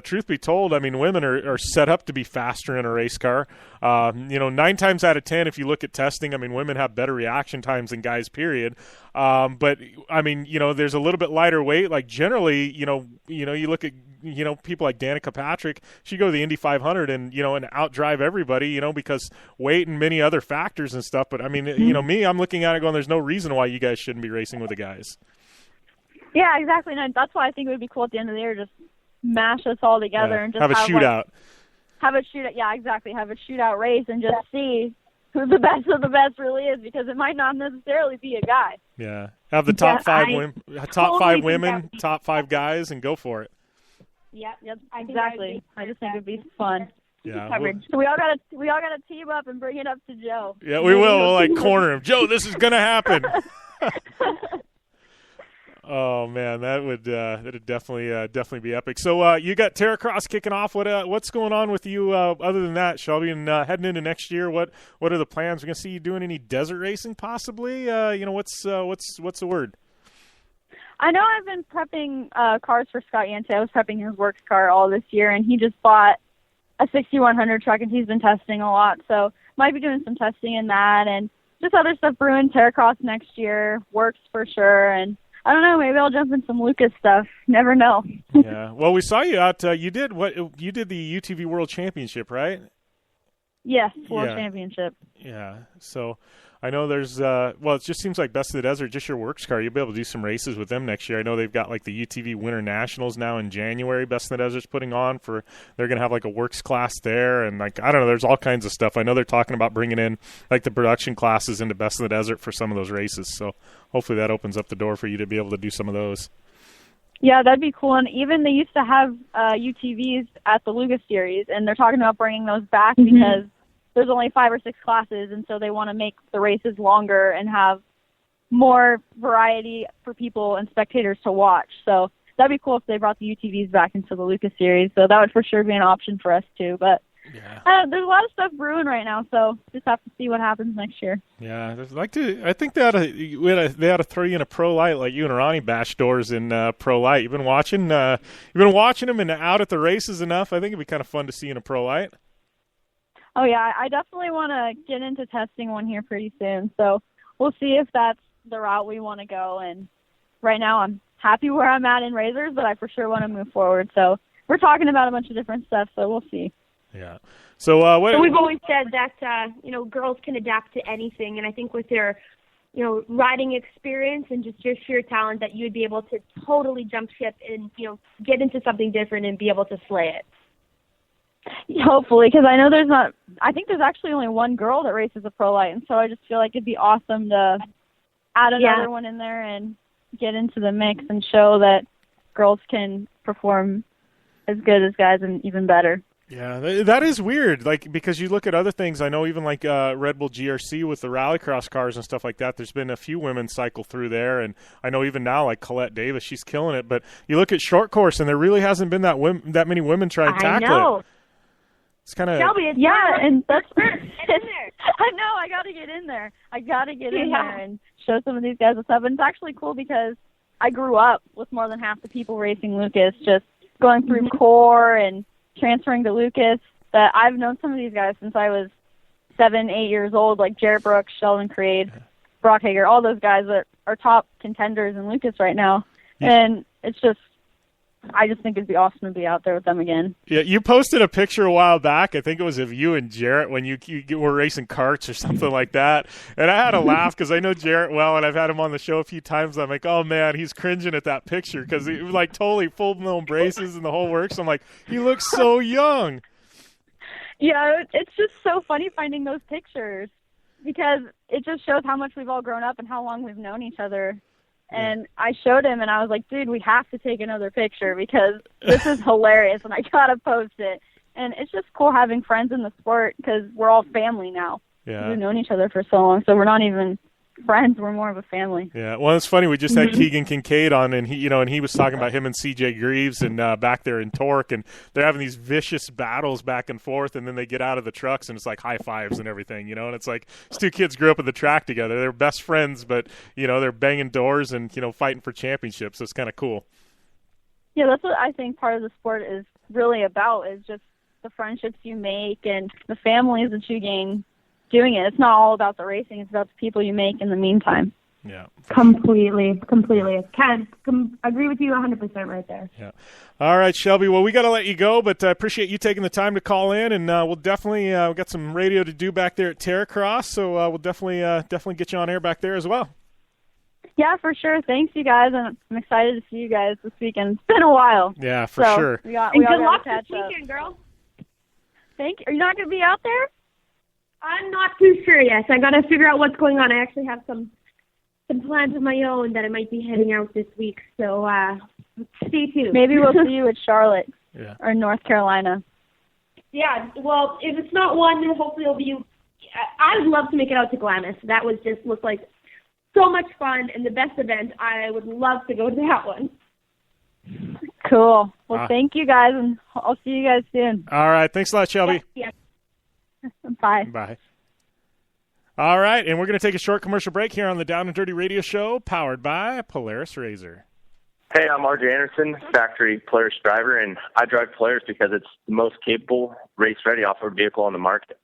truth be told, I mean, women are set up to be faster in a race car. 9 times out of 10, if you look at testing, I mean, women have better reaction times than guys. Period. But I mean, there's a little bit lighter weight. Generally, you look at, people like Danica Patrick, she go to the Indy 500 and, and outdrive everybody, because weight and many other factors and stuff. But I mean, me, I'm looking at it going, there's no reason why you guys shouldn't be racing with the guys. Yeah, exactly. And that's why I think it would be cool at the end of the year, just mash us all together and just have a shootout. Have a shootout. Yeah, exactly. Have a shootout race and just see who the best of the best really is, because it might not necessarily be a guy. Yeah. Have the top five women, top 5 guys, and go for it. Yep, exactly. I just think it'd be fun. Yeah. So we all gotta team up and bring it up to Joe. Yeah, we will. We'll corner him. Joe, this is gonna happen. Oh man, that'd definitely be epic. So you got Terracross kicking off. What's going on with you other than that, Shelby? And heading into next year, what are the plans? We're gonna see you doing any desert racing, possibly. What's the word? I know I've been prepping cars for Scott Yante. I was prepping his WORCS car all this year, and he just bought a 6100 truck, and he's been testing a lot. So might be doing some testing in that, and just other stuff brewing. Terracross next year, WORCS for sure, and I don't know. Maybe I'll jump in some Lucas stuff. Never know. Yeah. Well, we saw you out. You did the UTV World Championship, right? Yes, World Championship. Yeah. So I know there's it just seems like Best of the Desert, just your WORCS car. You'll be able to do some races with them next year. I know they've got like the UTV Winter Nationals now in January. Best of the Desert's putting on they're going to have like a WORCS class there, and like I don't know, there's all kinds of stuff. I know they're talking about bringing in like the production classes into Best of the Desert for some of those races. So hopefully that opens up the door for you to be able to do some of those. Yeah, that'd be cool. And even they used to have UTVs at the Lucas Series, and they're talking about bringing those back because there's only 5 or 6 classes, and so they want to make the races longer and have more variety for people and spectators to watch. So that'd be cool if they brought the UTVs back into the Lucas Series. So that would for sure be an option for us too. But there's a lot of stuff brewing right now, so just have to see what happens next year. Yeah, I think they ought to throw you in a pro light like you and Ronnie bash doors in pro light. You've been watching them and out at the races enough. I think it'd be kind of fun to see in a pro light. Oh, yeah, I definitely want to get into testing one here pretty soon. So we'll see if that's the route we want to go. And right now I'm happy where I'm at in Razors, but I for sure want to move forward. So we're talking about a bunch of different stuff, so we'll see. Yeah. So we've always said that, girls can adapt to anything. And I think with their, riding experience and just your sheer talent that you would be able to totally jump ship and, get into something different and be able to slay it. Hopefully, because I know I think there's actually only one girl that races a pro light, and so I just feel like it'd be awesome to add another one in there and get into the mix and show that girls can perform as good as guys and even better. Yeah, that is weird, like, because you look at other things. I know even like Red Bull GRC with the rallycross cars and stuff like that, there's been a few women cycle through there, and I know even now, like Colette Davis, she's killing it, but you look at short course, and there really hasn't been that many women try and tackle it. It's kind of Shelby, and that's I know. I got to get in there. I got to get in there and show some of these guys what's up. And it's actually cool because I grew up with more than half the people racing Lucas, just going through core and transferring to Lucas. That I've known some of these guys since I was 7, 8 years old, like Jarrett Brooks, Sheldon Craig, Brock Hager, all those guys that are top contenders in Lucas right now. And it's just, I just think it'd be awesome to be out there with them again. Yeah, you posted a picture a while back. I think it was of you and Jarrett when you were racing karts or something like that. And I had a laugh because I know Jarrett well, and I've had him on the show a few times. I'm like, oh, man, he's cringing at that picture because he was like totally full-blown braces and the whole works. I'm like, he looks so young. Yeah, it's just so funny finding those pictures because it just shows how much we've all grown up and how long we've known each other. And I showed him, and I was like, dude, we have to take another picture because this is hilarious, and I got to post it. And it's just cool having friends in the sport because we're all family now. Yeah. We've known each other for so long, so we're not even friends. We're more of a family. Yeah, well, it's funny. We just had Keegan Kincaid on, and he was talking about him and CJ Greaves and back there in Torque, and they're having these vicious battles back and forth, and then they get out of the trucks, and it's like high fives and everything, and it's like these two kids grew up at the track together. They're best friends, but they're banging doors and fighting for championships. So it's kind of cool. Yeah, that's what I think part of the sport is really about, is just the friendships you make and the families that you gain doing it. It's not all about the racing. It's about the people you make in the meantime. Yeah. Completely. Can agree with you 100% right there. Yeah. All right, Shelby. Well, we got to let you go, but I appreciate you taking the time to call in, and we'll definitely we got some radio to do back there at Terracross, so we'll definitely get you on air back there as well. Yeah, for sure. Thanks, you guys, and I'm excited to see you guys this weekend. It's been a while. Yeah, for sure. And good luck this weekend, girl. Thank you. Are you not going to be out there? I'm not too sure yet. I got to figure out what's going on. I actually have some plans of my own that I might be heading out this week, so stay tuned. Maybe we'll see you at Charlotte or North Carolina. Yeah, well, if it's not one, then hopefully it'll be. I'd love to make it out to Glamis. That was just looked like so much fun and the best event. I would love to go to that one. Cool. Well, thank you guys, and I'll see you guys soon. All right. Thanks a lot, Shelby. Yeah. Bye. Bye. All right, and we're going to take a short commercial break here on the Down and Dirty Radio Show, powered by Polaris RZR. Hey, I'm RJ Anderson, factory Polaris driver, and I drive Polaris because it's the most capable, race-ready off-road vehicle on the market.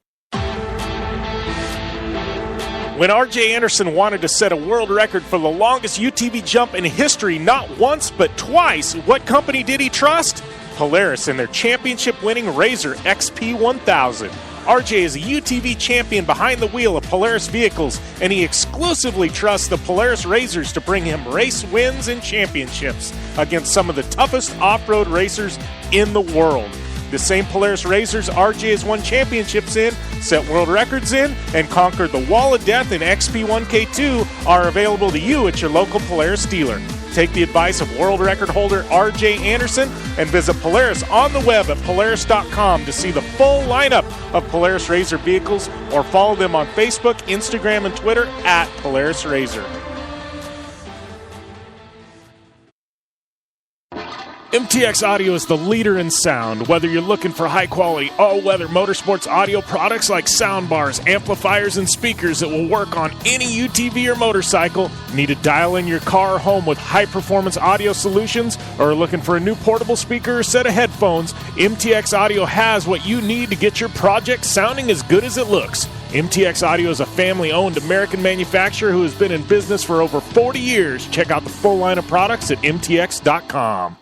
When R.J. Anderson wanted to set a world record for the longest UTV jump in history, not once but twice, what company did he trust? Polaris and their championship-winning Razor XP1000. RJ is a UTV champion behind the wheel of Polaris vehicles, and he exclusively trusts the Polaris Razors to bring him race wins and championships against some of the toughest off-road racers in the world. The same Polaris Razors RJ has won championships in, set world records in, and conquered the Wall of Death in XP1K2 are available to you at your local Polaris dealer. Take the advice of world record holder RJ Anderson and visit Polaris on the web at Polaris.com to see the full lineup of Polaris Razor vehicles, or follow them on Facebook, Instagram, and Twitter at Polaris Razor. MTX Audio is the leader in sound. Whether you're looking for high-quality, all-weather motorsports audio products like soundbars, amplifiers, and speakers that will work on any UTV or motorcycle, need to dial in your car or home with high-performance audio solutions, or are looking for a new portable speaker or set of headphones, MTX Audio has what you need to get your project sounding as good as it looks. MTX Audio is a family-owned American manufacturer who has been in business for over 40 years. Check out the full line of products at MTX.com.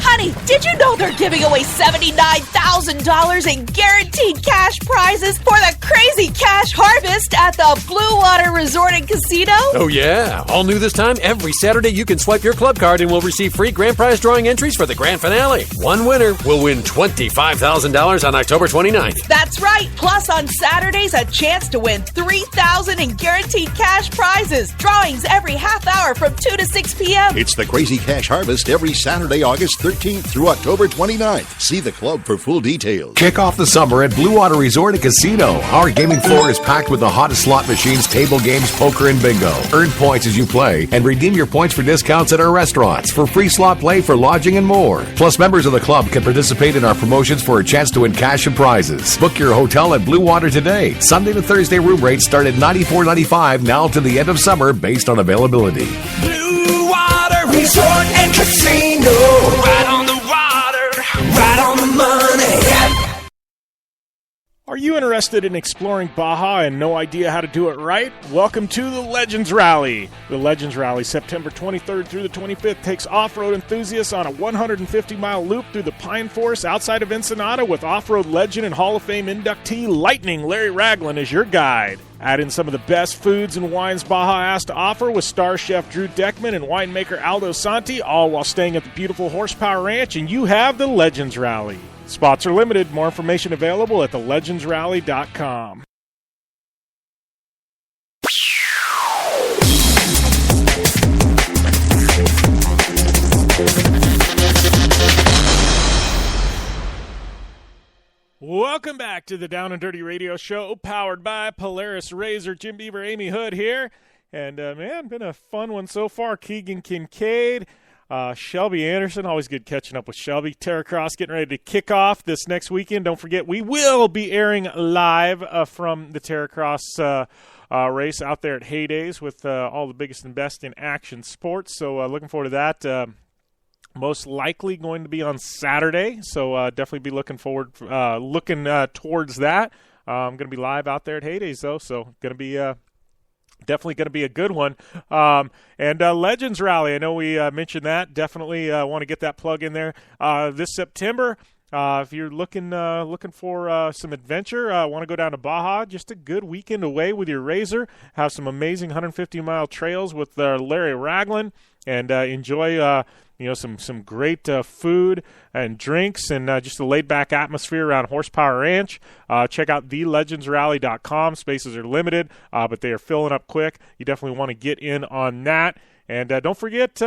Honey, did you know they're giving away $79,000 in guaranteed cash prizes for the Crazy Cash Harvest at the Blue Water Resort and Casino? Oh, yeah. All new this time, every Saturday you can swipe your club card and we'll receive free grand prize drawing entries for the grand finale. One winner will win $25,000 on October 29th. That's right. Plus, on Saturdays, a chance to win $3,000 in guaranteed cash prizes. Drawings every half hour from 2 to 6 p.m. It's the Crazy Cash Harvest every Saturday, August 13th through October 29th. See the club for full details. Kick off the summer at Blue Water Resort and Casino. Our gaming floor is packed with the hottest slot machines, table games, poker, and bingo. Earn points as you play and redeem your points for discounts at our restaurants, for free slot play, for lodging, and more. Plus, members of the club can participate in our promotions for a chance to win cash and prizes. Book your hotel at Blue Water today. Sunday to Thursday room rates start at $94.95 now to the end of summer based on availability. Blue Water Resort and Casino. Right on the water, right on the money. Are you interested in exploring Baja and no idea how to do it right? Welcome to the Legends Rally. The Legends Rally, September 23rd through the 25th, takes off-road enthusiasts on a 150-mile loop through the Pine Forest outside of Ensenada with off-road legend and Hall of Fame inductee Lightning Larry Ragland as your guide. Add in some of the best foods and wines Baja has to offer with star chef Drew Deckman and winemaker Aldo Santi, all while staying at the beautiful Horsepower Ranch, and you have the Legends Rally. Spots are limited. More information available at thelegendsrally.com. Welcome back to the Down and Dirty Radio Show, powered by Polaris Razor. Jim Beaver, Amy Hood here. And, man, been a fun one so far. Keegan Kincaid, Shelby Anderson, always good catching up with Shelby. Terracross getting ready to kick off this next weekend. Don't forget, we will be airing live from the Terracross race out there at Heydays with all the biggest and best in action sports. So looking forward to that. Most likely going to be on Saturday, so definitely be looking towards that. I'm going to be live out there at Heydays, though, so going to be definitely going to be a good one. And Legends Rally, I know we mentioned that. Definitely want to get that plug in there this September. If you're looking for some adventure, want to go down to Baja, just a good weekend away with your Razor. Have some amazing 150-mile trails with Larry Ragland, and enjoy some great food and drinks, and just a laid-back atmosphere around Horsepower Ranch. Check out thelegendsrally.com. Spaces are limited, but they are filling up quick. You definitely want to get in on that. And don't forget,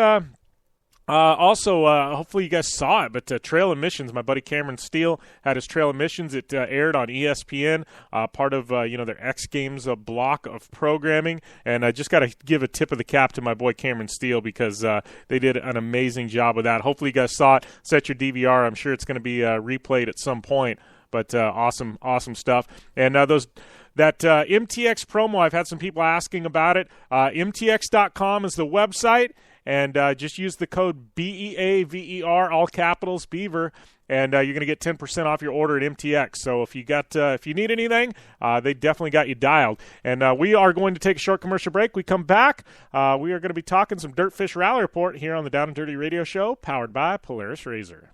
also, hopefully you guys saw it, but Trail Emissions, my buddy Cameron Steele had his Trail Emissions. It aired on ESPN, part of their X Games block of programming. And I just got to give a tip of the cap to my boy Cameron Steele because they did an amazing job with that. Hopefully you guys saw it. Set your DVR. I'm sure it's going to be replayed at some point. But awesome stuff. And that MTX promo, I've had some people asking about it. MTX.com is the website. And just use the code BEAVER, all capitals, Beaver, and you're going to get 10% off your order at MTX. So if you need anything, they definitely got you dialed. And we are going to take a short commercial break. We come back. We are going to be talking some Dirtfish Rally Report here on the Down and Dirty Radio Show, powered by Polaris RZR.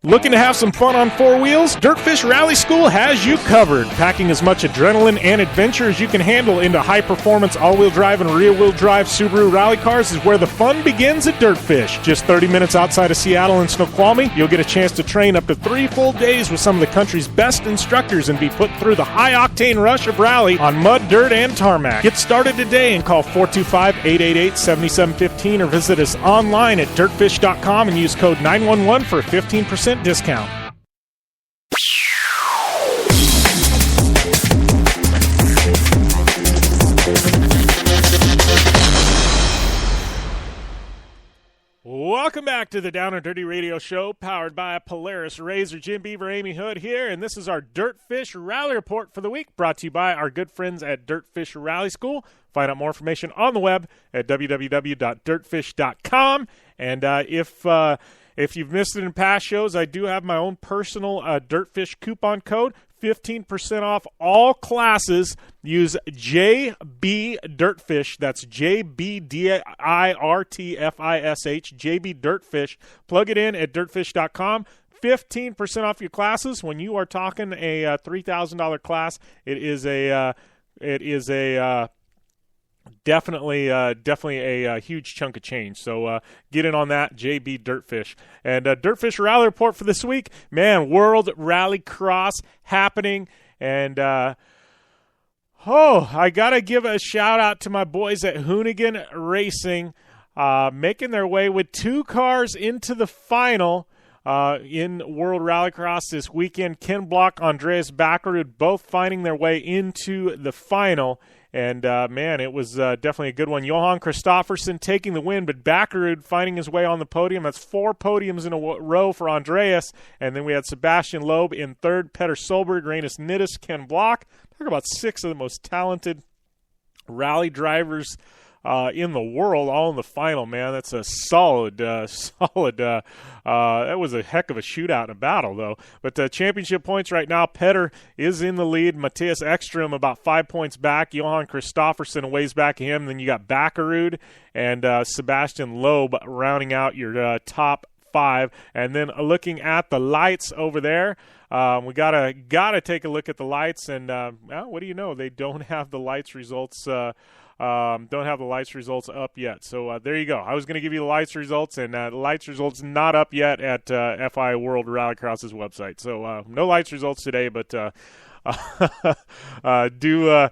Looking to have some fun on four wheels? Dirtfish Rally School has you covered. Packing as much adrenaline and adventure as you can handle into high-performance all-wheel drive and rear-wheel drive Subaru rally cars is where the fun begins at Dirtfish. Just 30 minutes outside of Seattle in Snoqualmie, you'll get a chance to train up to 3 full days with some of the country's best instructors and be put through the high-octane rush of rally on mud, dirt, and tarmac. Get started today and call 425-888-7715 or visit us online at dirtfish.com and use code 911 for a 15% discount. Welcome back to the Down and Dirty Radio Show, powered by Polaris RZR. Jim Beaver, Amy Hood here, and this is our Dirtfish Rally Report for the week, brought to you by our good friends at Dirtfish Rally School. Find out more information on the web at www.dirtfish.com. And if you've missed it in past shows, I do have my own personal Dirtfish coupon code, 15% off all classes. Use JB Dirtfish. That's JBDIRTFISH, JB Dirtfish. Plug it in at dirtfish.com. 15% off your classes. When you are talking a $3,000 class, it is definitely a huge chunk of change. So get in on that, JB Dirtfish. And Dirtfish Rally Report for this week. Man, World Rallycross happening. And, I got to give a shout-out to my boys at Hoonigan Racing, making their way with 2 cars into the final in World Rallycross this weekend. Ken Block, Andreas Backerud, both finding their way into the final. And, man, it was definitely a good one. Johan Kristofferson taking the win, but Backerud finding his way on the podium. That's 4 podiums in a row for Andreas. And then we had Sebastian Loeb in third, Petter Solberg, Rainis Nittis, Ken Block. Talk about 6 of the most talented rally drivers in the world, all in the final, man. That's a solid. That was a heck of a shootout and a battle, though. But championship points right now, Petter is in the lead. Matthias Ekstrom about 5 points back. Johan Kristofferson a ways back of him. Then you got Backerud and Sebastian Loeb rounding out your top 5. And then looking at the lights over there, we gotta take a look at the lights. And what do you know? They don't have the lights results. Don't have the lights results up yet. So there you go. I was going to give you the lights results, and the lights results not up yet at FI World Rallycross's website. So no lights results today, but they do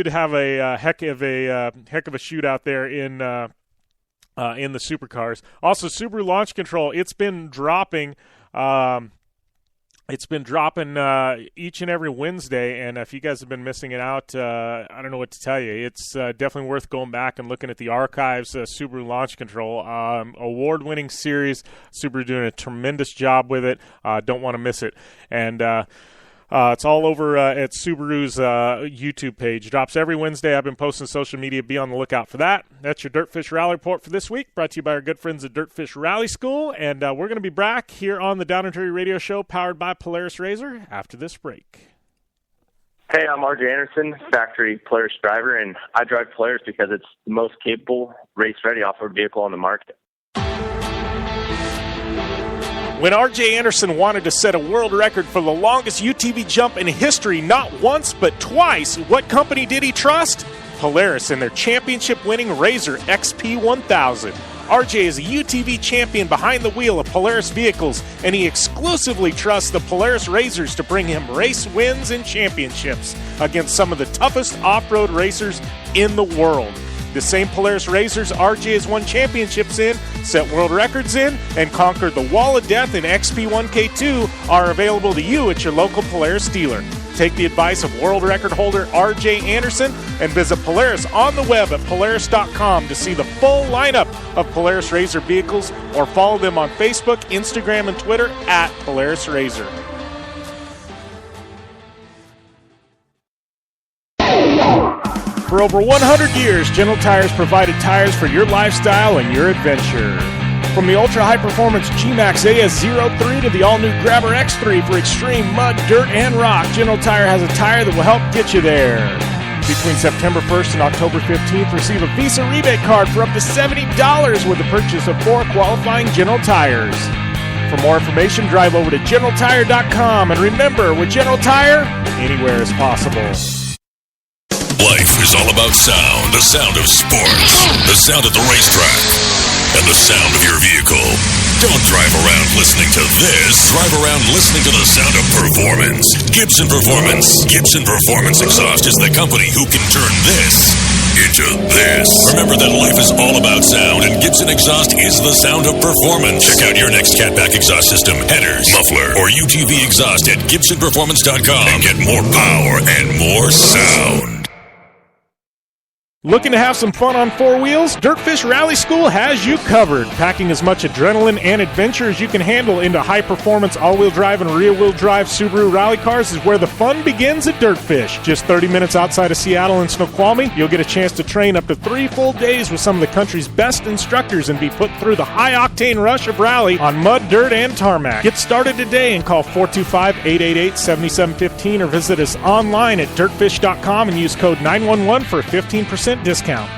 have a heck of a shootout there in the supercars. Also, Subaru Launch Control, it's been dropping. It's been dropping each and every Wednesday, and if you guys have been missing it out, I don't know what to tell you. It's definitely worth going back and looking at the archives. Subaru Launch Control, award-winning series. Subaru doing a tremendous job with it. Don't want to miss it. And it's all over at Subaru's YouTube page. Drops every Wednesday. I've been posting social media. Be on the lookout for that. That's your Dirtfish Rally Report for this week, brought to you by our good friends at Dirtfish Rally School. And we're going to be back here on the Down and Dirty Radio Show, powered by Polaris RZR, after this break. Hey, I'm RJ Anderson, factory Polaris driver, and I drive Polaris because it's the most capable, race-ready off-road vehicle on the market. When R.J. Anderson wanted to set a world record for the longest UTV jump in history, not once but twice, what company did he trust? Polaris and their championship-winning RZR XP1000. R.J. is a UTV champion behind the wheel of Polaris vehicles, and he exclusively trusts the Polaris RZRs to bring him race wins and championships against some of the toughest off-road racers in the world. The same Polaris RZRs RJ has won championships in, set world records in, and conquered the Wall of Death in XP1K2 are available to you at your local Polaris dealer. Take the advice of world record holder RJ Anderson and visit Polaris on the web at Polaris.com to see the full lineup of Polaris RZR vehicles, or follow them on Facebook, Instagram, and Twitter at Polaris RZR. For over 100 years, General Tires provided tires for your lifestyle and your adventure. From the ultra-high-performance G-Max AS03 to the all-new Grabber X3 for extreme mud, dirt, and rock, General Tire has a tire that will help get you there. Between September 1st and October 15th, receive a Visa rebate card for up to $70 with the purchase of 4 qualifying General Tires. For more information, drive over to GeneralTire.com. And remember, with General Tire, anywhere is possible. Life is all about sound, the sound of sports, the sound at the racetrack, and the sound of your vehicle. Don't drive around listening to this. Drive around listening to the sound of performance. Gibson Performance. Gibson Performance Exhaust is the company who can turn this into this. Remember that life is all about sound, and Gibson Exhaust is the sound of performance. Check out your next catback exhaust system, headers, muffler, or UTV exhaust at GibsonPerformance.com and get more power and more sound. Looking to have some fun on 4 wheels? Dirtfish Rally School has you covered. Packing as much adrenaline and adventure as you can handle into high-performance all-wheel drive and rear-wheel drive Subaru rally cars is where the fun begins at Dirtfish. Just 30 minutes outside of Seattle and Snoqualmie, you'll get a chance to train up to 3 full days with some of the country's best instructors and be put through the high-octane rush of rally on mud, dirt, and tarmac. Get started today and call 425-888-7715 or visit us online at dirtfish.com and use code 911 for a 15% discount.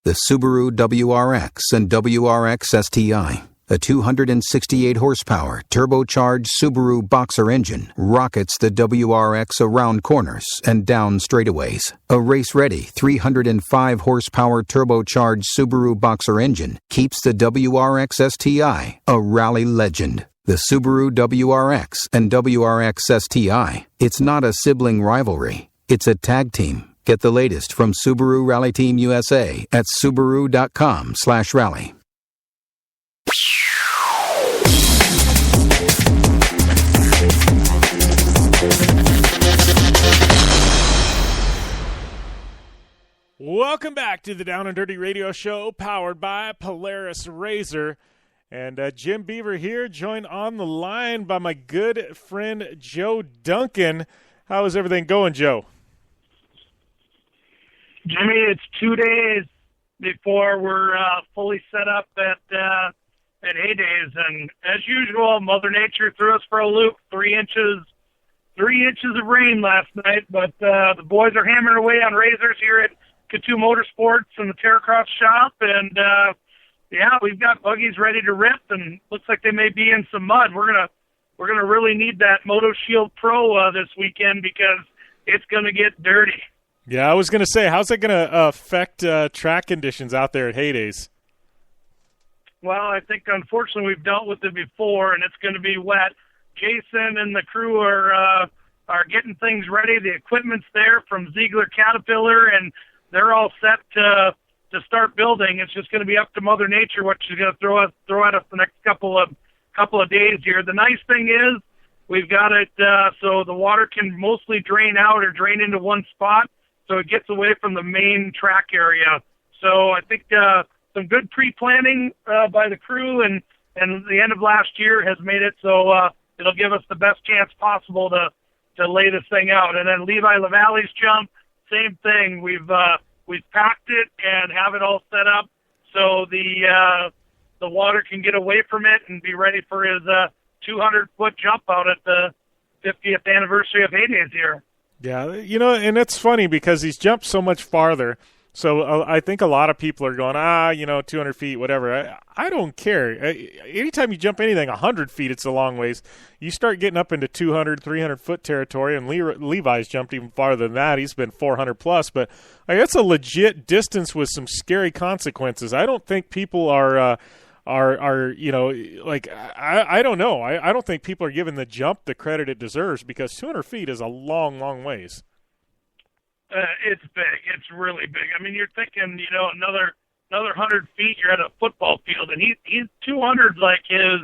The Subaru WRX and WRX STI, a 268 horsepower turbocharged Subaru Boxer engine, rockets the WRX around corners and down straightaways. A race-ready 305 horsepower turbocharged Subaru Boxer engine keeps the WRX STI a rally legend. The Subaru WRX and WRX STI, it's not a sibling rivalry, it's a tag team. Get the latest from Subaru Rally Team USA at Subaru.com/rally. Welcome back to the Down and Dirty Radio Show, powered by Polaris Razor. And Jim Beaver here, joined on the line by my good friend Joe Duncan. How is everything going, Joe? Jimmy, it's 2 days before we're fully set up at Heydays, and as usual, Mother Nature threw us for a loop. 3 inches of rain last night, but the boys are hammering away on razors here at K2 Motorsports and the Terracross shop, and we've got buggies ready to rip, and looks like they may be in some mud. We're gonna really need that Moto Shield Pro this weekend because it's gonna get dirty. Yeah, I was going to say, how's that going to affect track conditions out there at Heydays? Well, I think, unfortunately, we've dealt with it before, and it's going to be wet. Jason and the crew are getting things ready. The equipment's there from Ziegler Caterpillar, and they're all set to start building. It's just going to be up to Mother Nature what she's going to throw at us the next couple of days here. The nice thing is we've got it so the water can mostly drain out or drain into one spot, so it gets away from the main track area. So I think some good pre-planning by the crew and the end of last year has made it so it'll give us the best chance possible to lay this thing out. And then Levi LaValle's jump, same thing. We've packed it and have it all set up so the water can get away from it and be ready for his 200-foot jump out at the 50th anniversary of Heydays here. Yeah, and it's funny because he's jumped so much farther. So I think a lot of people are going, 200 feet, whatever. I don't care. Anytime you jump anything 100 feet, it's a long ways. You start getting up into 200, 300-foot territory, and Levi's jumped even farther than that. He's been 400-plus. But that's a legit distance with some scary consequences. I don't think people are I don't know. I don't think people are giving the jump the credit it deserves because 200 feet is a long, long ways. It's big. It's really big. I mean, you're thinking, another 100 feet, you're at a football field, and he's 200 like his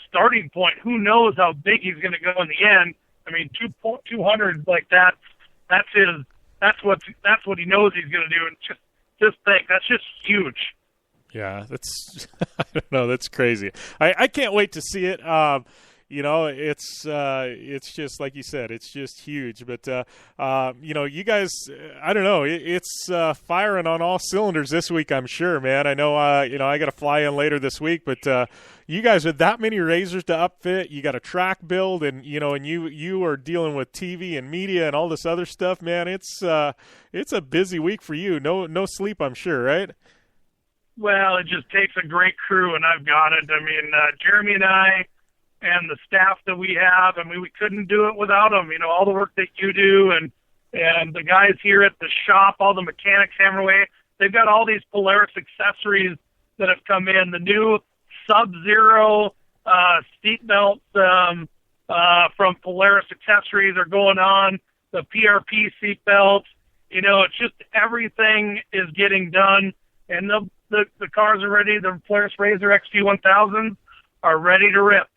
starting point. Who knows how big he's going to go in the end? I mean, 200 like that. That's what he knows he's going to do. And just think, that's just huge. Yeah, that's I don't know. That's crazy. I can't wait to see it. it's just like you said, it's just huge. But you guys, I don't know, it's firing on all cylinders this week, I'm sure, man. I know, I got to fly in later this week, but you guys with that many razors to upfit, you got a track build, and you are dealing with TV and media and all this other stuff, man. It's a busy week for you. No sleep, I'm sure, right? Well, it just takes a great crew, and I've got it. I mean, Jeremy and I and the staff that we have, I mean, we couldn't do it without them. All the work that you do, and the guys here at the shop, all the mechanics hammering away. They've got all these Polaris accessories that have come in. The new Sub-Zero seat belts from Polaris Accessories are going on. The PRP seat belts. It's just everything is getting done, and the cars are ready. The Polaris Razor XT1000s are ready to rip.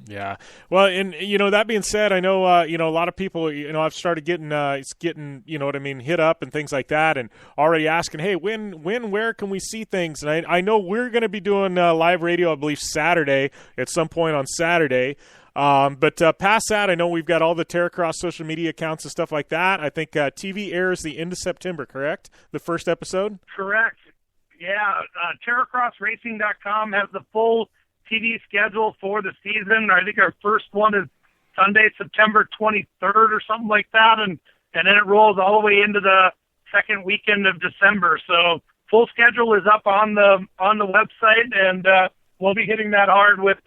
Yeah. Well, and that being said, I know a lot of people, I've started getting hit up and things like that, and already asking, hey, where can we see things? And I know we're going to be doing live radio, I believe Saturday, at some point on Saturday. But past that, I know we've got all the Terracross social media accounts and stuff like that. I think TV airs the end of September, correct? The first episode? Correct. Yeah. Terracrossracing.com has the full TV schedule for the season. I think our first one is Sunday, September 23rd or something like that, and then it rolls all the way into the second weekend of December. So full schedule is up on the website, and we'll be hitting that hard with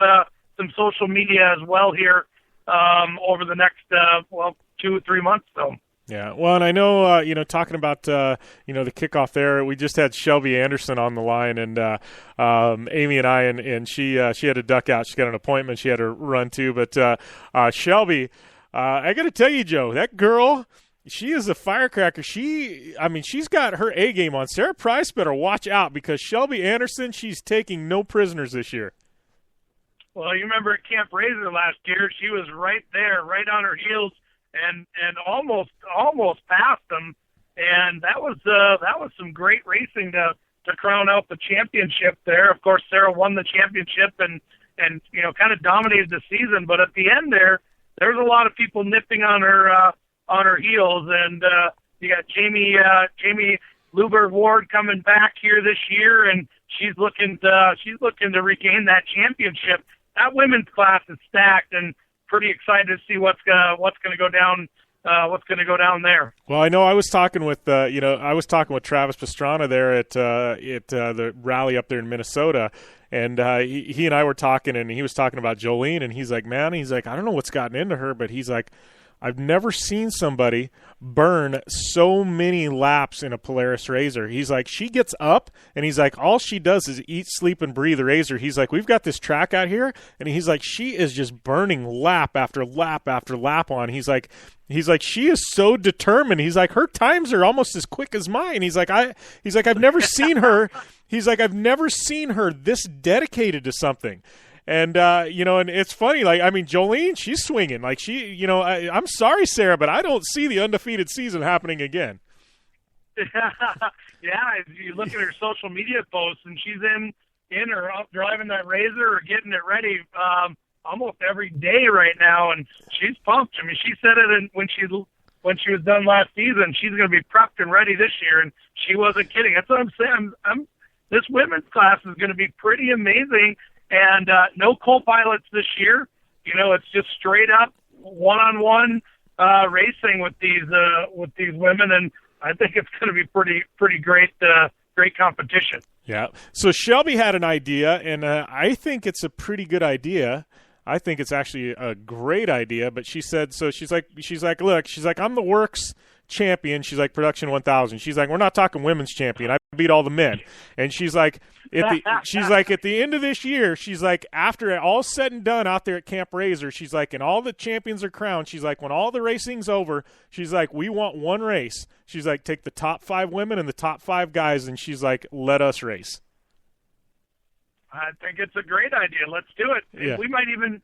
some social media as well here over the next 2 or 3 months. So. Yeah, well, and I know, talking about, the kickoff there, we just had Shelby Anderson on the line, and Amy and I, and she had to duck out. She got an appointment she had to run to. But Shelby, I got to tell you, Joe, that girl, she is a firecracker. She's got her A game on. Sarah Price better watch out, because Shelby Anderson, she's taking no prisoners this year. Well, you remember at Camp Razor last year, she was right there, right on her heels, and almost passed them, and that was some great racing to crown out the championship there. Of course, Sarah won the championship and kind of dominated the season, but at the end there's a lot of people nipping on her heels, and you got Jamie Luber Ward coming back here this year, and she's looking to regain that championship. That women's class is stacked, and pretty excited to see what's going to go down. What's going to go down there? Well, I know I was talking with Travis Pastrana there at the rally up there in Minnesota, and he and I were talking, and he was talking about Jolene, and he's like, I don't know what's gotten into her, but he's like, I've never seen somebody burn so many laps in a Polaris Razor. He's like, she gets up, and he's like, all she does is eat, sleep, and breathe the Razor. He's like, we've got this track out here, and he's like, she is just burning lap after lap after lap on. He's like, she is so determined. He's like, her times are almost as quick as mine. He's like, I've never seen her. He's like, I've never seen her this dedicated to something. And, and it's funny, Jolene, she's swinging. Like, I'm sorry, Sarah, but I don't see the undefeated season happening again. Yeah, if you look at her social media posts, and she's in or out driving that Razor or getting it ready almost every day right now, and she's pumped. I mean, she said it when she was done last season. She's going to be prepped and ready this year, and she wasn't kidding. That's what I'm saying. This women's class is going to be pretty amazing. And no co-pilots this year. It's just straight up one-on-one racing with these women, and I think it's going to be pretty great competition. Yeah. So Shelby had an idea, and I think it's a pretty good idea. I think it's actually a great idea. But she said, so she's like, look, I'm the WORCS champion. She's like, production 1000. She's like, we're not talking women's champion. I beat all the men. And she's like, at the end of this year, she's like, after all's said and done out there at Camp Razor, she's like, and all the champions are crowned, she's like, when all the racing's over, she's like, we want one race. She's like, take the top 5 women and the top 5 guys, and she's like, let us race. I think it's a great idea. Let's do it. Yeah. We might even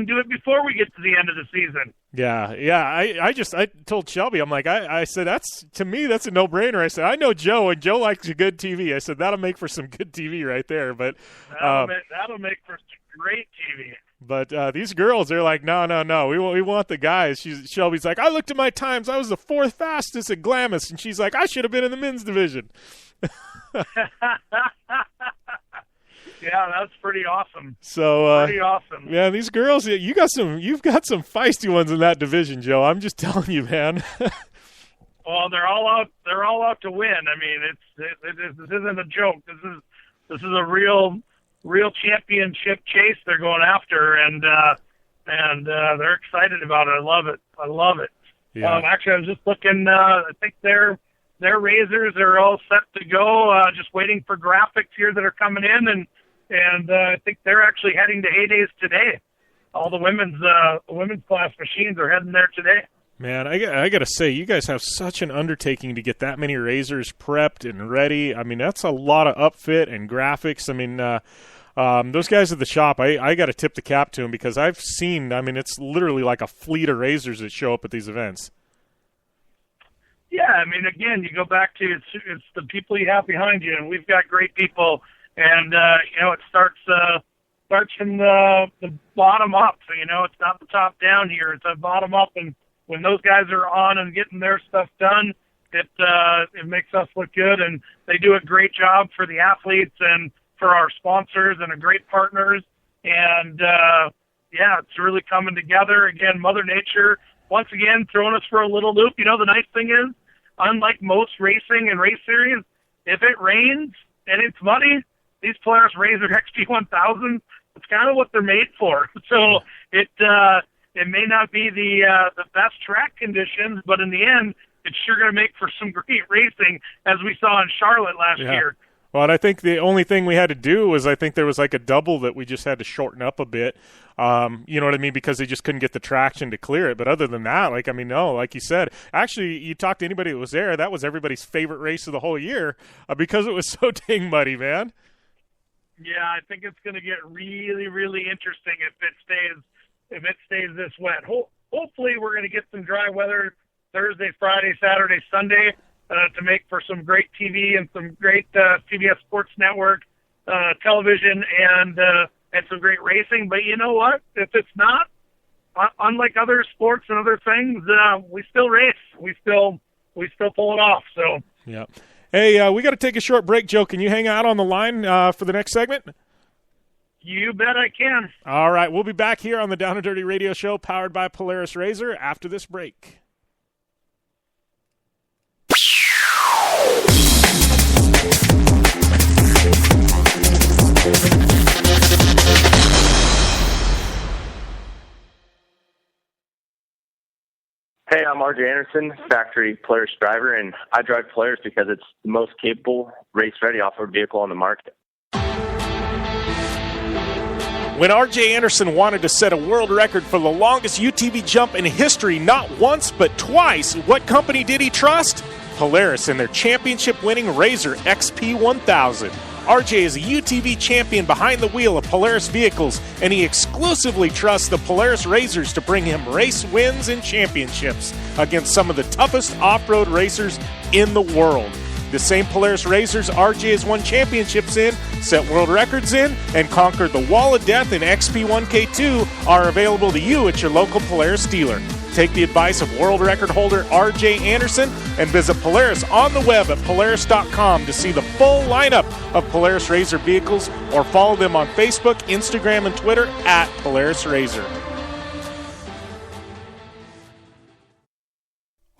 do it before we get to the end of the season. Yeah. I told Shelby, I'm like, I said, to me, that's a no-brainer. I said, I know Joe, and Joe likes a good TV. I said, that'll make for some good TV right there. But that'll make for some great TV. But these girls, they're like, no. We want the guys. Shelby's like, I looked at my times. I was the 4th fastest at Glamis. And she's like, I should have been in the men's division. Yeah, that's pretty awesome. So pretty awesome. Yeah, these girls, you've got some feisty ones in that division, Joe. I'm just telling you, man. Well, they're all out to win. I mean, this isn't a joke. This is a real championship chase they're going after, and they're excited about it. I love it. Yeah. Actually, I was just looking. I think their razors are all set to go. Just waiting for graphics here that are coming in, and I think they're actually heading to Heydays today. All the women's class machines are heading there today. Man, I got to say, you guys have such an undertaking to get that many razors prepped and ready. I mean, that's a lot of upfit and graphics. I mean, those guys at the shop, I got to tip the cap to them because I've seen, I mean, it's literally like a fleet of razors that show up at these events. Yeah, I mean, again, you go back to it's the people you have behind you, and we've got great people, and it starts from the bottom up. So, it's not the top down here; it's the bottom up. And when those guys are on and getting their stuff done, it makes us look good, and they do a great job for the athletes and for our sponsors and our great partners. And it's really coming together. Again, Mother Nature, once again, throwing us for a little loop. The nice thing is, unlike most racing and race series, if it rains and it's muddy, these Polaris Razor XP1000, it's kind of what they're made for. So it may not be the best track conditions, but in the end, it's sure going to make for some great racing, as we saw in Charlotte last year. Well, and I think the only thing we had to do was I think there was like a double that we just had to shorten up a bit. You know what I mean? Because they just couldn't get the traction to clear it. But other than that, like you said, actually, you talked to anybody that was there, that was everybody's favorite race of the whole year because it was so dang muddy, man. Yeah, I think it's going to get really, really interesting if it stays this wet. Hopefully, we're going to get some dry weather Thursday, Friday, Saturday, Sunday. To make for some great TV and some great CBS Sports Network television and some great racing. But you know what? If it's not, unlike other sports and other things, we still race. We still pull it off. So yeah. Hey, we got to take a short break, Joe. Can you hang out on the line for the next segment? You bet I can. All right, we'll be back here on the Down and Dirty Radio Show, powered by Polaris Razor, after this break. Hey, I'm RJ Anderson, factory Polaris driver, and I drive Polaris because it's the most capable, race-ready off-road vehicle on the market. When R.J. Anderson wanted to set a world record for the longest UTV jump in history, not once but twice, what company did he trust? Polaris and their championship-winning Razor XP1000. R.J. is a UTV champion behind the wheel of Polaris vehicles, and he exclusively trusts the Polaris Razors to bring him race wins and championships against some of the toughest off-road racers in the world. The same Polaris Razors R.J. has won championships in, set world records in, and conquered the Wall of Death in XP1K2 are available to you at your local Polaris dealer. Take the advice of world record holder R.J. Anderson and visit Polaris on the web at Polaris.com to see the full lineup of Polaris Razor vehicles, or follow them on Facebook, Instagram, and Twitter at Polaris Razor.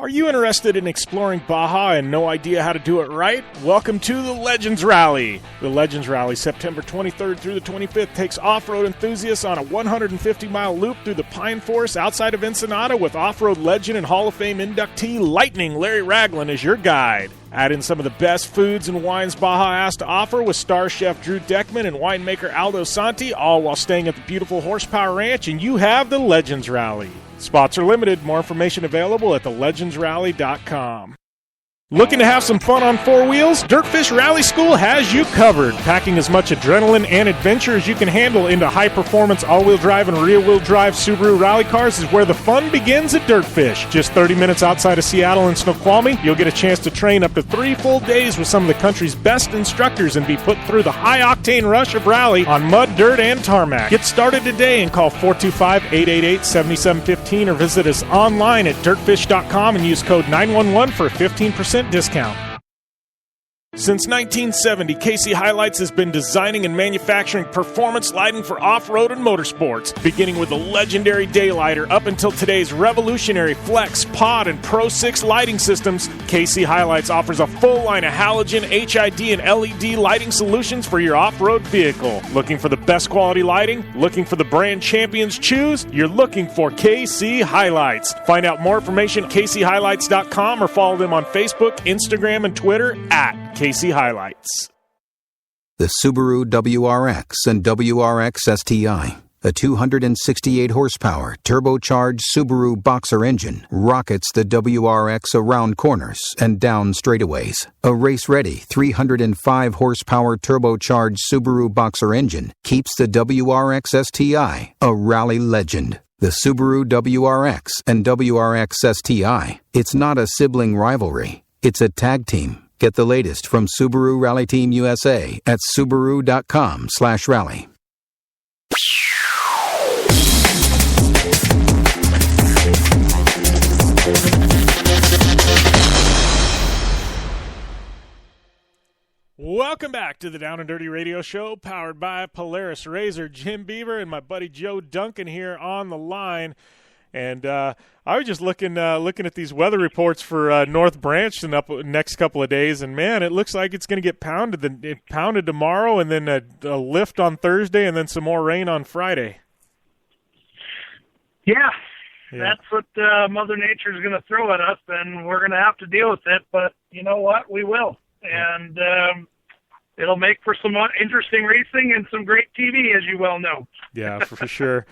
Are you interested in exploring Baja and no idea how to do it right? Welcome to the Legends Rally. The Legends Rally, September 23rd through the 25th, takes off-road enthusiasts on a 150-mile loop through the pine forest outside of Ensenada with off-road legend and Hall of Fame inductee Lightning Larry Ragland as your guide. Add in some of the best foods and wines Baja has to offer with star chef Drew Deckman and winemaker Aldo Santi, all while staying at the beautiful Horsepower Ranch, and you have the Legends Rally. Spots are limited. More information available at thelegendsrally.com. Looking to have some fun on four wheels? Dirtfish Rally School has you covered. Packing as much adrenaline and adventure as you can handle into high-performance all-wheel drive and rear-wheel drive Subaru rally cars is where the fun begins at Dirtfish. Just 30 minutes outside of Seattle in Snoqualmie, you'll get a chance to train up to 3 full days with some of the country's best instructors and be put through the high-octane rush of rally on mud, dirt, and tarmac. Get started today and call 425-888-7715 or visit us online at dirtfish.com and use code 911 for a 15% discount. Since 1970, KC Highlights has been designing and manufacturing performance lighting for off-road and motorsports, beginning with the legendary Daylighter up until today's revolutionary Flex, Pod, and Pro 6 lighting systems. KC Highlights offers a full line of halogen, HID, and LED lighting solutions for your off-road vehicle. Looking for the best quality lighting? Looking for the brand champions choose? You're looking for KC Highlights. Find out more information at kchighlights.com or follow them on Facebook, Instagram, and Twitter at KC Highlights. The Subaru WRX and WRX STI, a 268 horsepower turbocharged Subaru Boxer engine, rockets the WRX around corners and down straightaways. A race-ready 305 horsepower turbocharged Subaru Boxer engine keeps the WRX STI a rally legend. The Subaru WRX and WRX STI, it's not a sibling rivalry, it's a tag team. Get the latest from Subaru Rally Team USA at Subaru.com/rally. Welcome back to the Down and Dirty Radio Show, powered by Polaris Razor. Jim Beaver and my buddy Joe Duncan here on the line. And I was just looking at these weather reports for North Branch and up next couple of days, and man, it looks like it's going to get pounded tomorrow, and then a lift on Thursday, and then some more rain on Friday. Yeah. That's what Mother Nature is going to throw at us, and we're going to have to deal with it. But you know what? We will, and it'll make for some interesting racing and some great TV, as you well know. Yeah, for sure.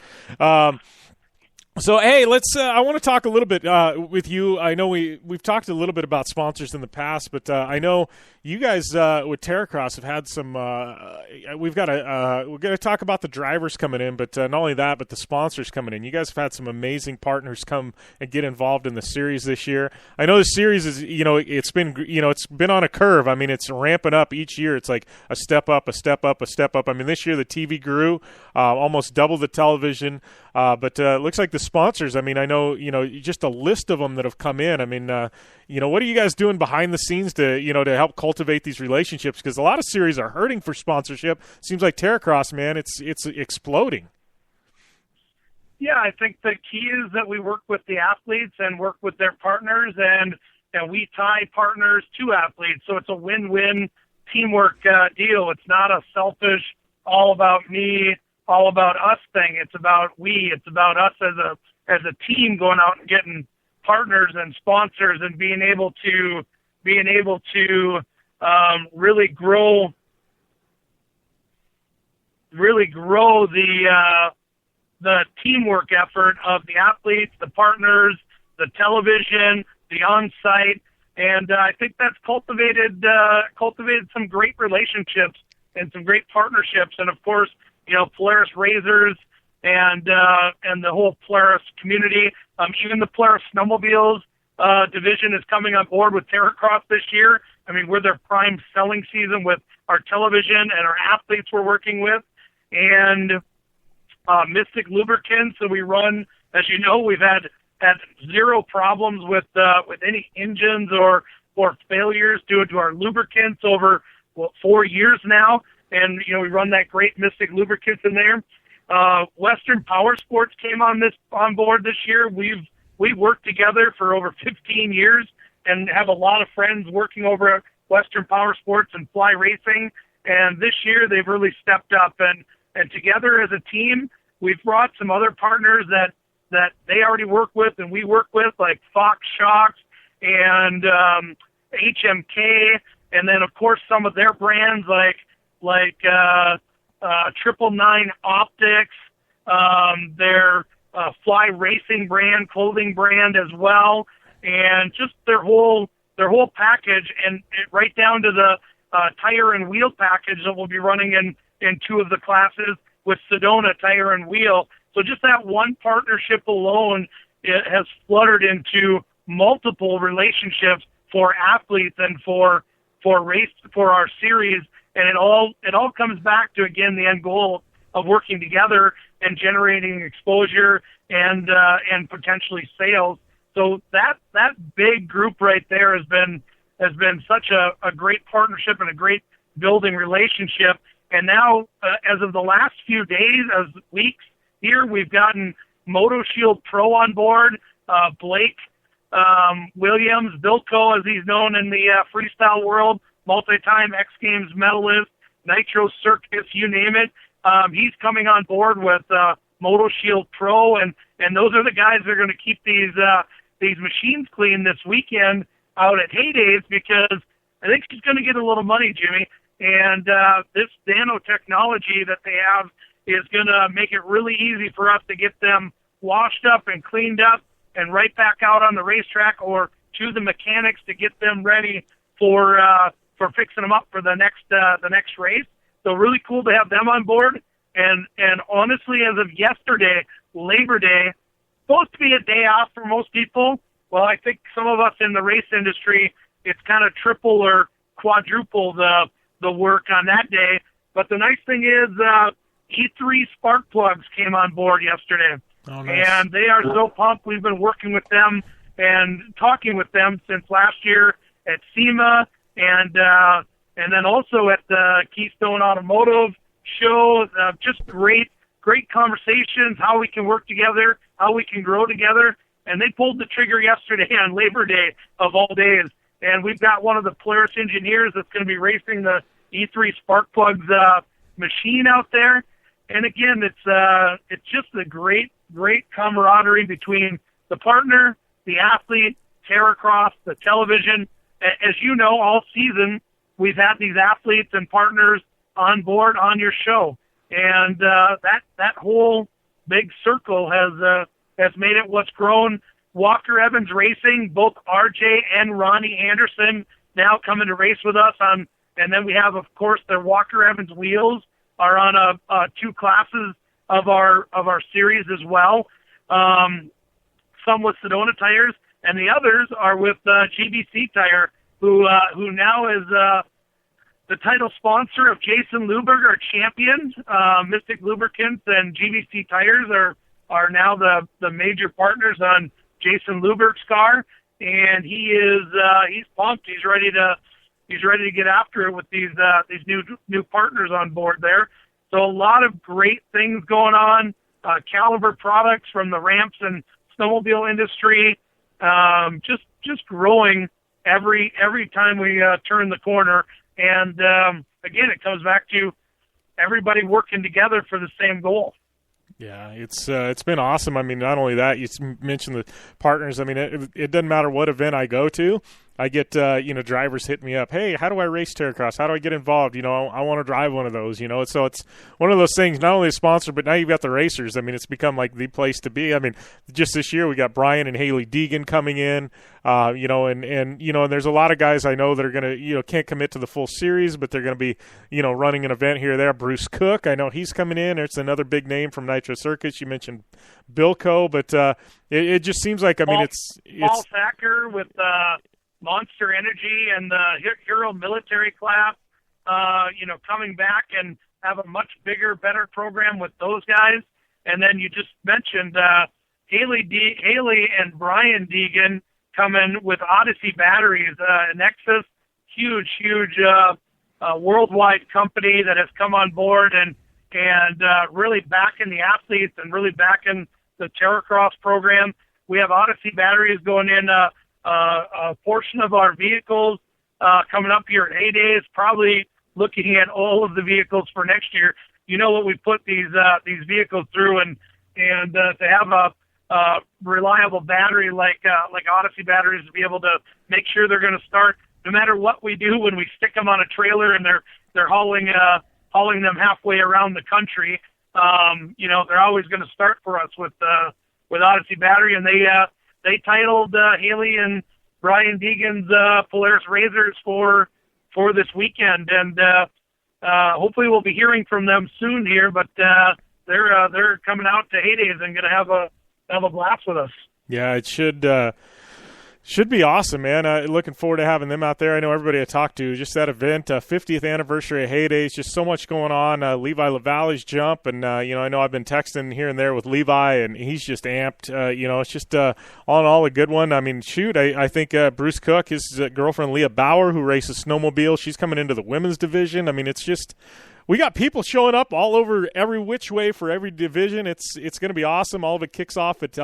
So, hey, let's. I want to talk a little bit with you. I know we've talked a little bit about sponsors in the past, but I know you guys with Terracross have had some. We're going to talk about the drivers coming in, but not only that, but the sponsors coming in. You guys have had some amazing partners come and get involved in the series this year. I know the series is, it's been on a curve. I mean, it's ramping up each year. It's like a step up, a step up, a step up. I mean, this year the TV grew, almost doubled the television, but it looks like the sponsors, I mean, I know, just a list of them that have come in. I mean, what are you guys doing behind the scenes to help cultivate these relationships? Because a lot of series are hurting for sponsorship. Seems like Terracross, man, it's exploding. Yeah, I think the key is that we work with the athletes and work with their partners, and we tie partners to athletes. So it's a win-win teamwork deal. It's not a selfish, all about me, all about us thing. It's about it's about us as a team going out and getting partners and sponsors and being able to really grow the teamwork effort of the athletes, the partners, the television, the on-site, and I think that's cultivated some great relationships and some great partnerships, and of course, Polaris Razors and the whole Polaris community. Even the Polaris Snowmobiles division is coming on board with Terracross this year. I mean, we're their prime selling season with our television and our athletes we're working with. And Mystic Lubricants, so we run, as you know, we've had zero problems with any engines or failures due to our lubricants over 4 years now. And, we run that great Mystic Lubricants in there. Western Power Sports came on board this year. We've worked together for over 15 years and have a lot of friends working over at Western Power Sports and Fly Racing. And this year they've really stepped up. And together as a team, we've brought some other partners that they already work with and we work with, like Fox Shocks and HMK. And then, of course, some of their brands like 999 Optics, their Fly Racing brand, clothing brand as well, and just their whole their whole package, and right down to the tire and wheel package that will be running in 2 of the classes with Sedona Tire and Wheel. So just that one partnership alone, it has fluttered into multiple relationships for athletes and for our series, and it all comes back to, again, the end goal of working together and generating exposure and potentially sales. So that big group right there has been such a great partnership and a great building relationship. And now, as of the last few days, weeks here, we've gotten MotoShield Pro on board, Blake Williams, Bilko, as he's known in the freestyle world, multi-time X Games medalist, Nitro Circus, you name it. He's coming on board with MotoShield Pro, and those are the guys that are going to keep these machines clean this weekend out at Heydays, because I think she's going to get a little money, Jimmy. And this nano technology that they have is going to make it really easy for us to get them washed up and cleaned up and right back out on the racetrack or to the mechanics to get them ready for fixing them up for the next race. So really cool to have them on board. And honestly, as of yesterday, Labor Day, supposed to be a day off for most people. Well, I think some of us in the race industry, it's kind of triple or quadruple the work on that day. But the nice thing is E3 spark plugs came on board yesterday. Oh, nice. And they are so pumped. We've been working with them and talking with them since last year at SEMA and then also at the Keystone Automotive show. Just great conversations, how we can work together, how we can grow together. And they pulled the trigger yesterday on Labor Day of all days. And we've got one of the Polaris engineers that's going to be racing the E3 spark plugs machine out there. And again, it's just a great camaraderie between the partner, the athlete, Terracross, the television. As you know, all season we've had these athletes and partners on board on your show, and that whole big circle has made it what's grown. Walker Evans Racing, both RJ and Ronnie Anderson now coming to race with us on, and then we have, of course, their Walker Evans wheels are on 2 classes of our series as well. Some with Sedona tires, and the others are with GBC Tire, who now is the title sponsor of Jason Luberg, our champion. Mystic Lubricants and GBC Tires are now the major partners on Jason Luberg's car, and he's pumped. He's ready to get after it with these new partners on board there. So a lot of great things going on. Caliber products from the ramps and snowmobile industry, just growing every time we turn the corner. And again, it comes back to everybody working together for the same goal. Yeah, it's been awesome. I mean, not only that, you mentioned the partners. I mean, it doesn't matter what event I go to. I get, drivers hit me up. Hey, how do I race Terracross? How do I get involved? I want to drive one of those, So it's one of those things, not only a sponsor, but now you've got the racers. I mean, it's become like the place to be. I mean, just this year we got Brian and Hailie Deegan coming in, and there's a lot of guys I know that are going to, can't commit to the full series, but they're going to be, running an event here or there. Bruce Cook, I know he's coming in. It's another big name from Nitro Circus. You mentioned Bilko, but it just seems like, it's Paul Thacker with Monster Energy and the Hero Military class, coming back and have a much bigger, better program with those guys. And then you just mentioned Hailie and Brian Deegan coming with Odyssey Batteries, Nexus, huge worldwide company that has come on board and really backing the athletes and really backing the Terracross program. We have Odyssey Batteries going in a portion of our vehicles coming up here at Heydays, probably looking at all of the vehicles for next year. You know what we put these vehicles through, and to have a reliable battery like Odyssey Batteries to be able to make sure they're going to start no matter what we do when we stick them on a trailer and they're hauling them halfway around the country. They're always going to start for us with Odyssey Battery, and they titled Hailie and Brian Deegan's Polaris Razors for this weekend, and hopefully we'll be hearing from them soon here. But they're coming out to Hailes and going to have a blast with us. Yeah, it should be awesome, man. Looking forward to having them out there. I know everybody I talked to, just that event, 50th anniversary of Hailes, just so much going on. Levi LaValle's jump, and, I know I've been texting here and there with Levi, and he's just amped. It's just all in all a good one. I mean, shoot, I think Bruce Cook, his girlfriend Leah Bauer, who races snowmobile, she's coming into the women's division. I mean, it's just – we got people showing up all over every which way for every division. It's going to be awesome. All of it kicks off at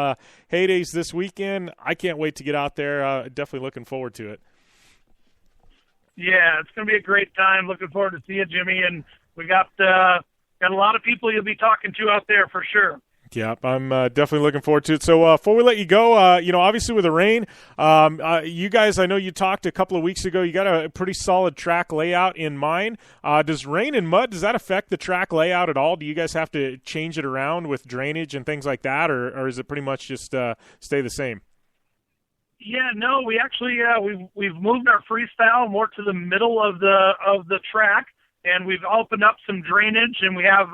Hailes this weekend. I can't wait to get out there. Definitely looking forward to it. Yeah, it's going to be a great time. Looking forward to see you, Jimmy. And we got a lot of people you'll be talking to out there for sure. Yeah, I'm definitely looking forward to it. So before we let you go, obviously with the rain, you guys, I know you talked a couple of weeks ago, you got a pretty solid track layout in mind. Does rain and mud, does that affect the track layout at all? Do you guys have to change it around with drainage and things like that, or is it pretty much just stay the same? Yeah, no, we actually we've moved our freestyle more to the middle of the track, and we've opened up some drainage, and we have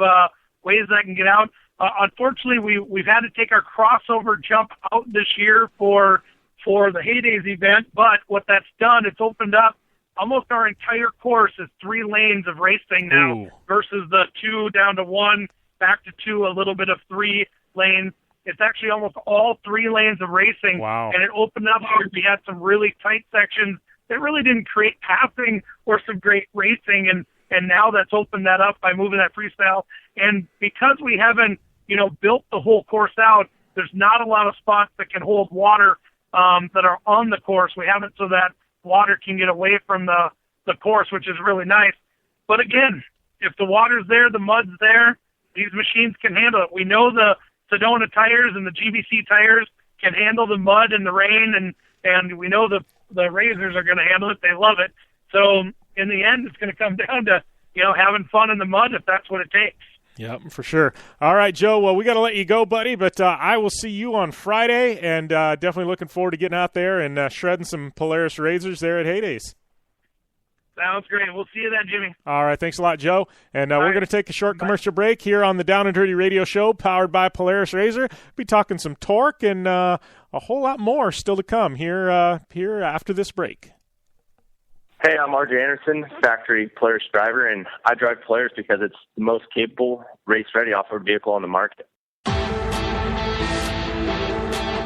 ways that can get out. Unfortunately, we've had to take our crossover jump out this year for the Hailes event, but what that's done, it's opened up almost our entire course is 3 lanes of racing now. Ooh. Versus the 2 down to 1, back to 2, a little bit of 3 lanes. It's actually almost all 3 lanes of racing. Wow. And it opened up where we had some really tight sections that really didn't create passing or some great racing, and now that's opened that up by moving that freestyle. And because we haven't built the whole course out, there's not a lot of spots that can hold water that are on the course. We haven't, so that water can get away from the course, which is really nice. But again, if the water's there, the mud's there, these machines can handle it. We know the Sedona tires and the GBC tires can handle the mud and the rain, and we know the Razors are going to handle it. They love it. So in the end, it's going to come down to having fun in the mud if that's what it takes. Yep, for sure. All right, Joe, well, we got to let you go, buddy, but I will see you on Friday, and definitely looking forward to getting out there and shredding some Polaris Razors there at Hailes. Sounds great. We'll see you then, Jimmy. All right, thanks a lot, Joe. And we're going to take a short commercial break here on the Down and Dirty Radio Show, powered by Polaris Razor. Be talking some torque and a whole lot more still to come here after this break. Hey, I'm RJ Anderson, factory Polaris driver, and I drive Polaris because it's the most capable, race-ready off-road vehicle on the market.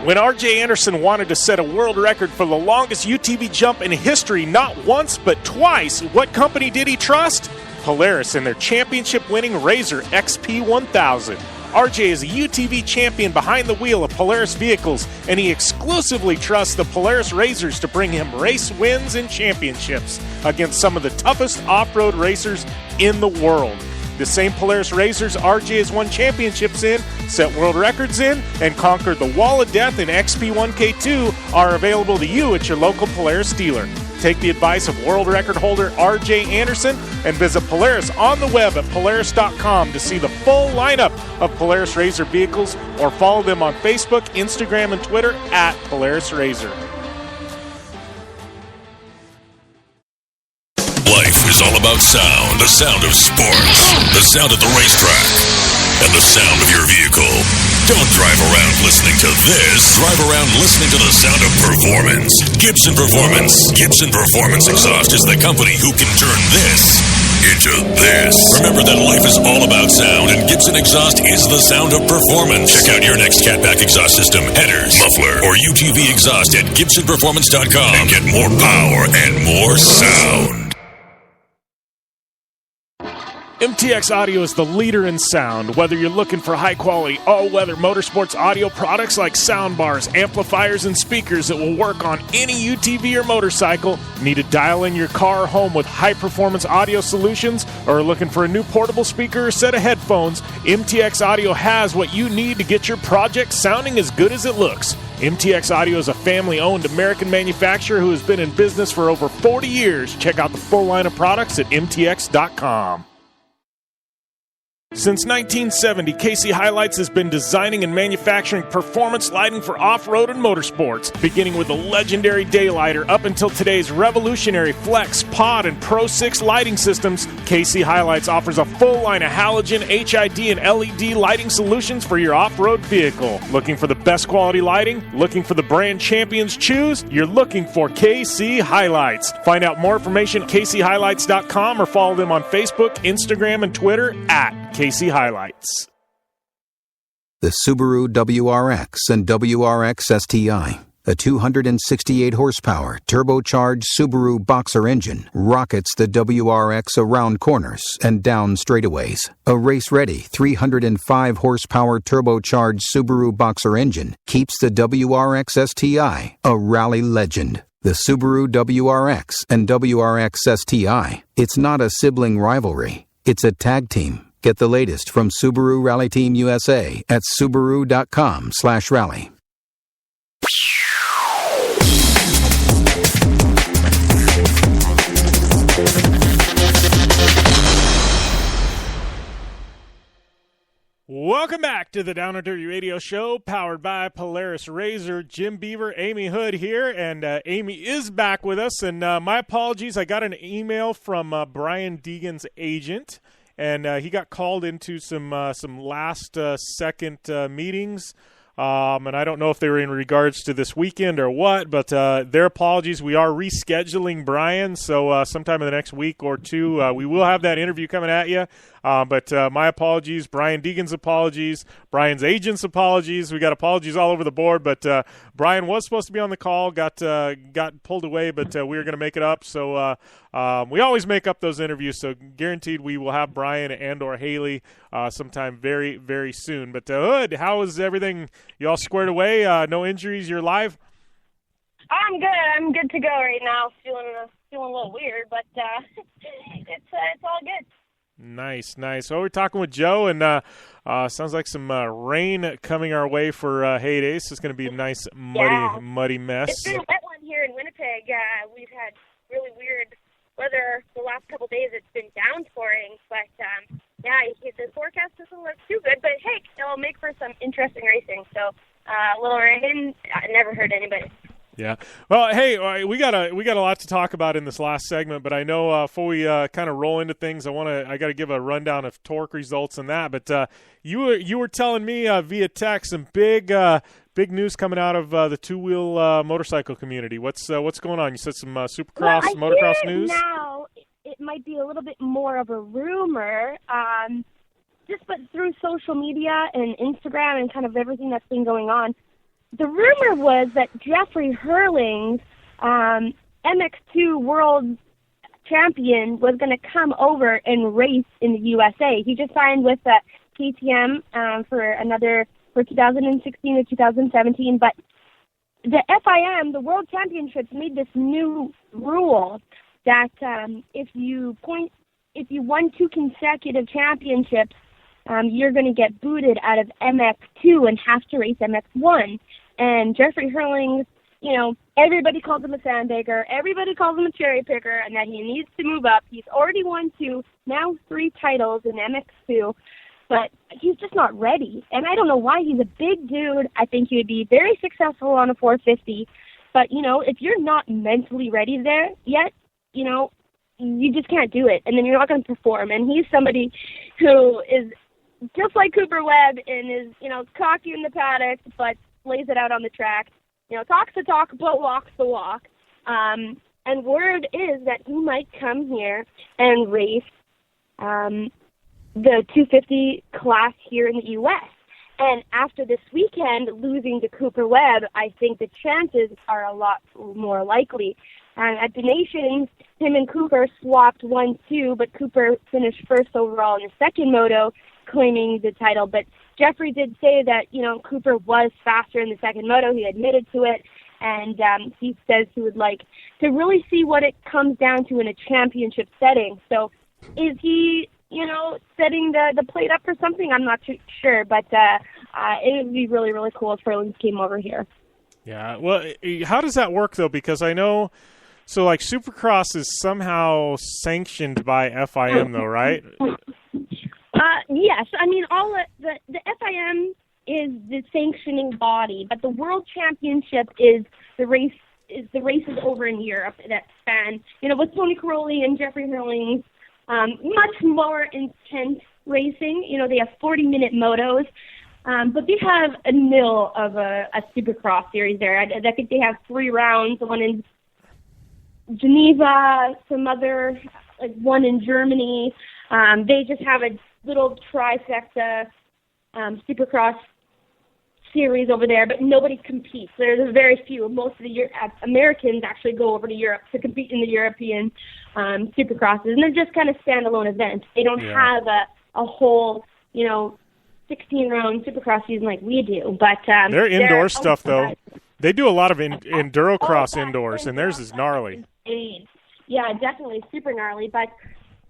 When R.J. Anderson wanted to set a world record for the longest UTV jump in history, not once but twice, what company did he trust? Polaris and their championship-winning Razor XP1000. R.J. is a UTV champion behind the wheel of Polaris vehicles, and he exclusively trusts the Polaris Razors to bring him race wins and championships against some of the toughest off-road racers in the world. The same Polaris Razors R.J. has won championships in, set world records in, and conquered the Wall of Death in XP1K2 are available to you at your local Polaris dealer. Take the advice of world record holder R.J. Anderson and visit Polaris on the web at Polaris.com to see the full lineup of Polaris Razor vehicles, or follow them on Facebook, Instagram, and Twitter at Polaris Razor. Life is all about sound, the sound of sports, the sound at the racetrack, and the sound of your vehicle. Don't drive around listening to this. Drive around listening to the sound of performance. Gibson Performance. Gibson Performance Exhaust is the company who can turn this into this. Remember that life is all about sound, and Gibson Exhaust is the sound of performance. Check out your next catback exhaust system, headers, muffler, or UTV exhaust at GibsonPerformance.com and get more power and more sound. MTX Audio is the leader in sound. Whether you're looking for high-quality, all-weather motorsports audio products like soundbars, amplifiers, and speakers that will work on any UTV or motorcycle, need to dial in your car or home with high-performance audio solutions, or are looking for a new portable speaker or set of headphones, MTX Audio has what you need to get your project sounding as good as it looks. MTX Audio is a family-owned American manufacturer who has been in business for over 40 years. Check out the full line of products at MTX.com. Since 1970, KC Highlights has been designing and manufacturing performance lighting for off-road and motorsports, beginning with the legendary Daylighter up until today's revolutionary Flex, Pod, and Pro 6 lighting systems. KC Highlights offers a full line of halogen, HID, and LED lighting solutions for your off-road vehicle. Looking for the best quality lighting? Looking for the brand champions choose? You're looking for KC Highlights. Find out more information at kchighlights.com or follow them on Facebook, Instagram, and Twitter at KC Highlights. The Subaru WRX and WRX STI, a 268 horsepower turbocharged Subaru Boxer engine, rockets the WRX around corners and down straightaways. A race-ready 305 horsepower turbocharged Subaru Boxer engine keeps the WRX STI a rally legend. The Subaru WRX and WRX STI, it's not a sibling rivalry, it's a tag team. Get the latest from Subaru Rally Team USA at Subaru.com/rally. Welcome back to the Down and Dirty Radio Show, powered by Polaris Razor. Jim Beaver, Amy Hood here, and Amy is back with us. And my apologies, I got an email from Brian Deegan's agent. And he got called into some last-second meetings, and I don't know if they were in regards to this weekend or what, but their apologies. We are rescheduling Brian, so sometime in the next week or two, we will have that interview coming at you. But my apologies, Brian Deegan's apologies, Brian's agent's apologies. We got apologies all over the board, but Brian was supposed to be on the call, got pulled away, but we were going to make it up. So we always make up those interviews, so guaranteed we will have Brian and or Hailie sometime very, very soon. But Hood, how is everything? You all squared away? No injuries? You're live? I'm good. I'm good to go right now. Feeling a little weird, but it's all good. Nice. Well, we're talking with Joe, and sounds like some rain coming our way for Heyday. So it's going to be a nice, muddy mess. It's been a wet one here in Winnipeg. We've had really weird weather the last couple of days. It's been downpouring, but the forecast doesn't look too good. But hey, it'll make for some interesting racing. So a little rain, never hurt anybody. Yeah. Well, hey, we got a lot to talk about in this last segment, but I know before we kind of roll into things, I got to give a rundown of torque results and that. But you were telling me via text some big news coming out of the two-wheel motorcycle community. What's going on? You said some Supercross, motocross news. Now it might be a little bit more of a rumor, but through social media and Instagram and kind of everything that's been going on. The rumor was that Jeffrey Hurling's MX2 world champion was going to come over and race in the USA. He just signed with KTM for 2016 to 2017. But the FIM, the World Championships, made this new rule that if you won 2 consecutive championships, you're going to get booted out of MX2 and have to race MX1. And Jeffrey Hurling, everybody calls him a sandbagger, everybody calls him a cherry picker, and that he needs to move up. He's already won 2, now 3 titles in MX2, but he's just not ready. And I don't know why. He's a big dude. I think he would be very successful on a 450. But, if you're not mentally ready there yet, you just can't do it. And then you're not going to perform. And he's somebody who is just like Cooper Webb and is, cocky in the paddock, but lays it out on the track, talks the talk, but walks the walk. And word is that he might come here and race the 250 class here in the U.S. And after this weekend, losing to Cooper Webb, I think the chances are a lot more likely. At the Nations, him and Cooper swapped 1-2, but Cooper finished first overall in the second moto, claiming the title. But Jeffrey did say that, Cooper was faster in the second moto. He admitted to it, and he says he would like to really see what it comes down to in a championship setting. So is he, setting the plate up for something? I'm not too sure, but it would be really, really cool if Hurling came over here. Yeah, well, how does that work, though? Because I know, so like Supercross is somehow sanctioned by FIM, though, right? Yes, I mean the FIM is the sanctioning body, but the World Championship is the races over in Europe that span, with Tony Caroli and Jeffrey Hurling, much more intense racing. They have 40-minute motos, but they have a mill of a Supercross series there. I think they have 3 rounds, one in Geneva, some other, one in Germany. They just have a little trifecta Supercross series over there, but nobody competes. There's very few. Most of the Americans actually go over to Europe to compete in the European Supercrosses, and they're just kind of standalone events. They don't have a whole, 16-round Supercross season like we do. But their indoor stuff, though, they do a lot of endurocross indoors, and theirs is gnarly. Yeah, definitely super gnarly, but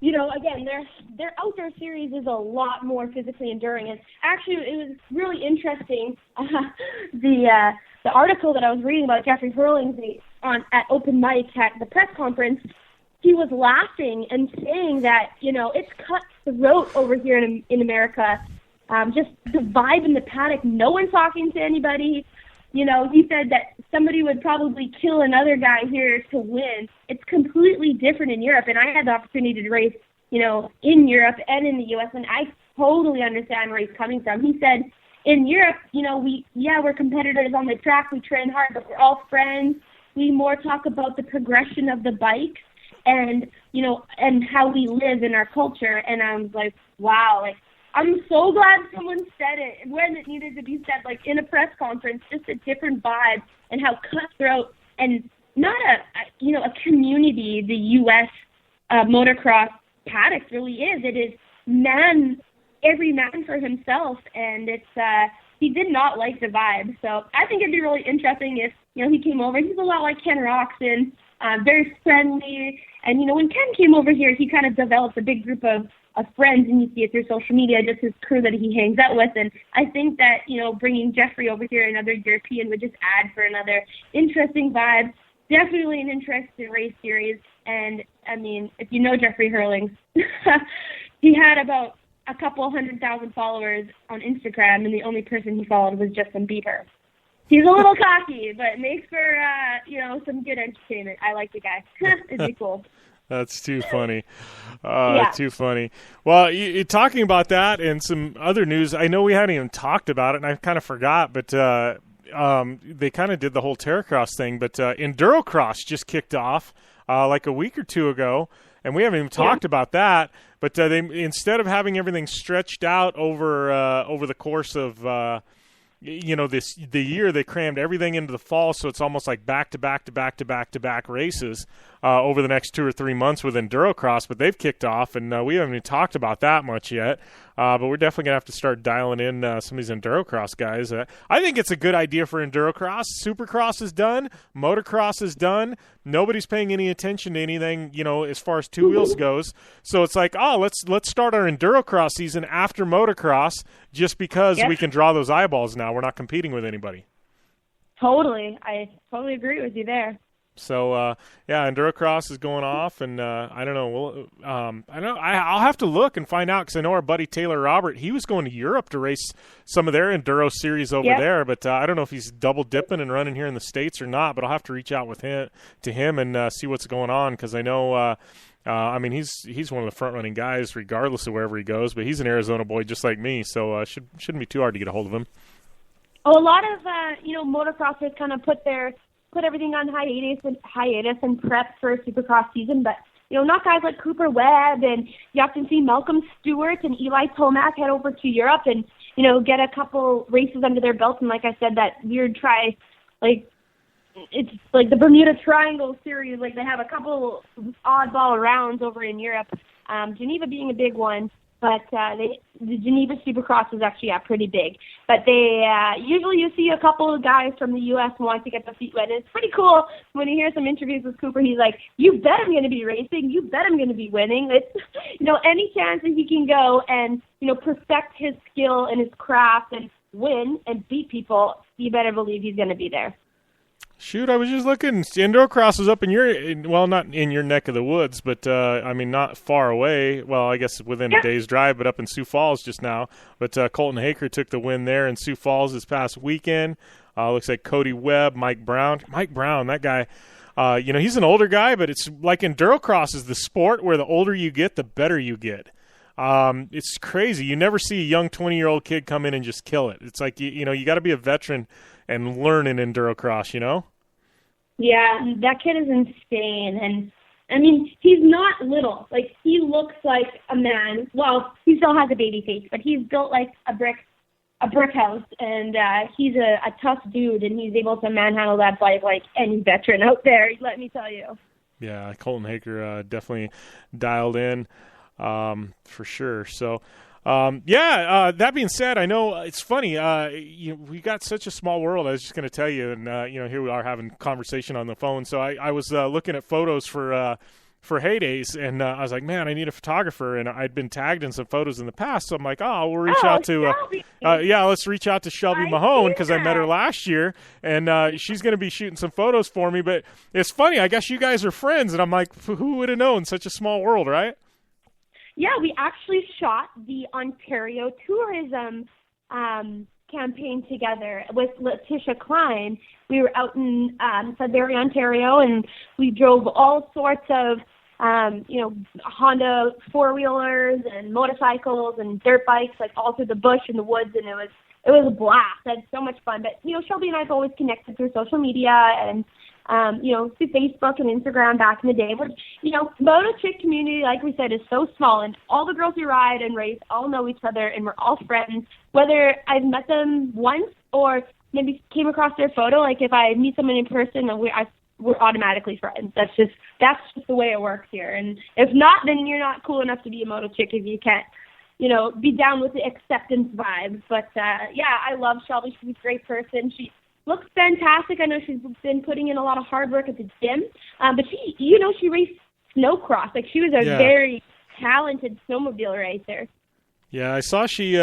again, their outdoor series is a lot more physically enduring. And actually, it was really interesting. The article that I was reading about Jeffrey Hurling at Open Mic at the press conference, he was laughing and saying that it's cutthroat over here in America. Just the vibe in the paddock. No one's talking to anybody. He said that somebody would probably kill another guy here to win. It's completely different in Europe, and I had the opportunity to race, in Europe and in the U.S., and I totally understand where he's coming from. He said, in Europe, we're competitors on the track, we train hard, but we're all friends. We more talk about the progression of the bike and, and how we live in our culture. And I was like, wow, I'm so glad someone said it when it needed to be said, in a press conference, just a different vibe and how cutthroat and not a community the U.S. Motocross paddock really is. It is every man for himself, and it's he did not like the vibe. So I think it'd be really interesting if, he came over. He's a lot like Ken Roxon, very friendly. And, when Ken came over here, he kind of developed a big group of friends, and you see it through social media, just his crew that he hangs out with. And I think that, bringing Jeffrey over here, another European, would just add for another interesting vibe. Definitely an interesting race series. And, I mean, if you know Jeffrey Hurling, he had about a couple 100,000 followers on Instagram, and the only person he followed was Justin Bieber. He's a little cocky, but makes for, some good entertainment. I like the guy. It'd be cool. That's too funny. Too funny. Well, you're talking about that and some other news. I know we hadn't even talked about it, and I kind of forgot, but they kind of did the whole Terracross thing. But Endurocross just kicked off like a week or two ago, and we haven't even talked about that. But they instead of having everything stretched out over the course of the year, they crammed everything into the fall, so it's almost like back-to-back races over the next 2 or 3 months with Endurocross, but they've kicked off, and we haven't even talked about that much yet, but we're definitely going to have to start dialing in some of these Endurocross guys. I think it's a good idea for Endurocross. Supercross is done. Motocross is done. Nobody's paying any attention to anything, as far as two wheels goes, so it's like, let's start our Endurocross season after Motocross just because we can draw those eyeballs now. We're not competing with anybody. Totally. I totally agree with you there. So, Endurocross is going off, and I don't know. I'll have to look and find out because I know our buddy Taylor Robert, he was going to Europe to race some of their Enduro series over there, but I don't know if he's double dipping and running here in the States or not, but I'll have to reach out to him and see what's going on because I know he's one of the front-running guys regardless of wherever he goes, but he's an Arizona boy just like me, so shouldn't be too hard to get a hold of him. Oh, a lot of, motocrossers kind of put everything on hiatus and prep for Supercross season, but, not guys like Cooper Webb, and you often see Malcolm Stewart and Eli Tomac head over to Europe and, get a couple races under their belt, and like I said, that weird it's like the Bermuda Triangle series, like they have a couple oddball rounds over in Europe, Geneva being a big one. But the Geneva Supercross is actually pretty big. But they usually you see a couple of guys from the U.S. want to get their feet wet. And it's pretty cool when you hear some interviews with Cooper. He's like, you bet I'm going to be racing. You bet I'm going to be winning. It's, any chance that he can go and, perfect his skill and his craft and win and beat people, you better believe he's going to be there. Shoot, I was just looking. Indoor cross was up in not in your neck of the woods, but not far away. Well, I guess within a day's drive, but up in Sioux Falls just now. But Colton Haker took the win there in Sioux Falls this past weekend. Looks like Cody Webb, Mike Brown, that guy. He's an older guy, but it's like enduro cross is the sport where the older you get, the better you get. It's crazy. You never see a young 20-year-old kid come in and just kill it. It's like you got to be a veteran and learn in enduro cross. Yeah, that kid is insane. And, I mean, he's not little. Like, he looks like a man. Well, he still has a baby face, but he's built like a brick house. And he's a tough dude, and he's able to manhandle that bike like any veteran out there, let me tell you. Yeah, Colton Haker definitely dialed in for sure. So, that being said, I know it's funny. We got such a small world. I was just going to tell you, and here we are having conversation on the phone. So I was looking at photos for Heydays, and I was like, man, I need a photographer. And I'd been tagged in some photos in the past, so I'm like, we'll reach out to let's reach out to Shelby Mahone because I met her last year, and she's going to be shooting some photos for me. But it's funny. I guess you guys are friends, and I'm like, who would have known? Such a small world, right? Yeah, we actually shot the Ontario tourism campaign together with Letitia Klein. We were out in Sudbury, Ontario, and we drove all sorts of, Honda four-wheelers and motorcycles and dirt bikes, like all through the bush and the woods, and it was a blast. I had so much fun. But, Shelby and I have always connected through social media and through Facebook and Instagram back in the day. But, Moto Chick community, like we said, is so small, and all the girls who ride and race all know each other, and we're all friends. Whether I've met them once or maybe came across their photo, like if I meet someone in person, we're automatically friends. That's just the way it works here. And if not, then you're not cool enough to be a Moto Chick if you can't, be down with the acceptance vibes. But, I love Shelby. She's a great person. She looks fantastic. I know she's been putting in a lot of hard work at the gym. But she raced snowcross. Like, she was a very talented snowmobile racer. Yeah, I saw she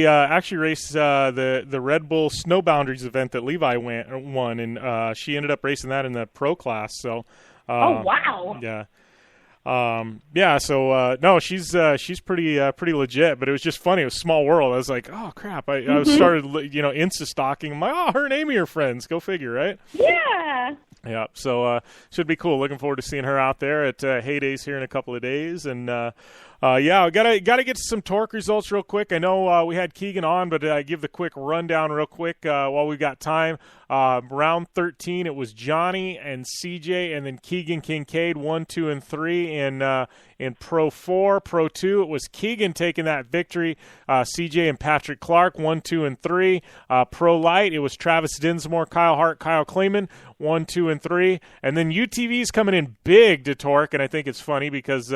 actually raced the Red Bull Snow Boundaries event that Levi won, and she ended up racing that in the pro class. So, oh wow! Yeah. So she's pretty legit. But it was just funny. It was a small world. I was like, oh crap! I started Insta stalking. I'm like, her and Amy are friends. Go figure, right? Yeah. Yeah, so should be cool. Looking forward to seeing her out there at Heydays here in a couple of days. And, we gotta get to some torque results real quick. I know we had Keegan on, but give the quick rundown real quick while we've got time. Round 13, it was Johnny and CJ, and then Keegan Kincaid, 1, 2, and 3 in Pro 4. Pro 2, it was Keegan taking that victory. CJ and Patrick Clark, 1, 2, and 3. Pro Light, it was Travis Dinsmore, Kyle Hart, Kyle Kleeman, 1, 2, and 3. And then UTV's coming in big to torque, and I think it's funny because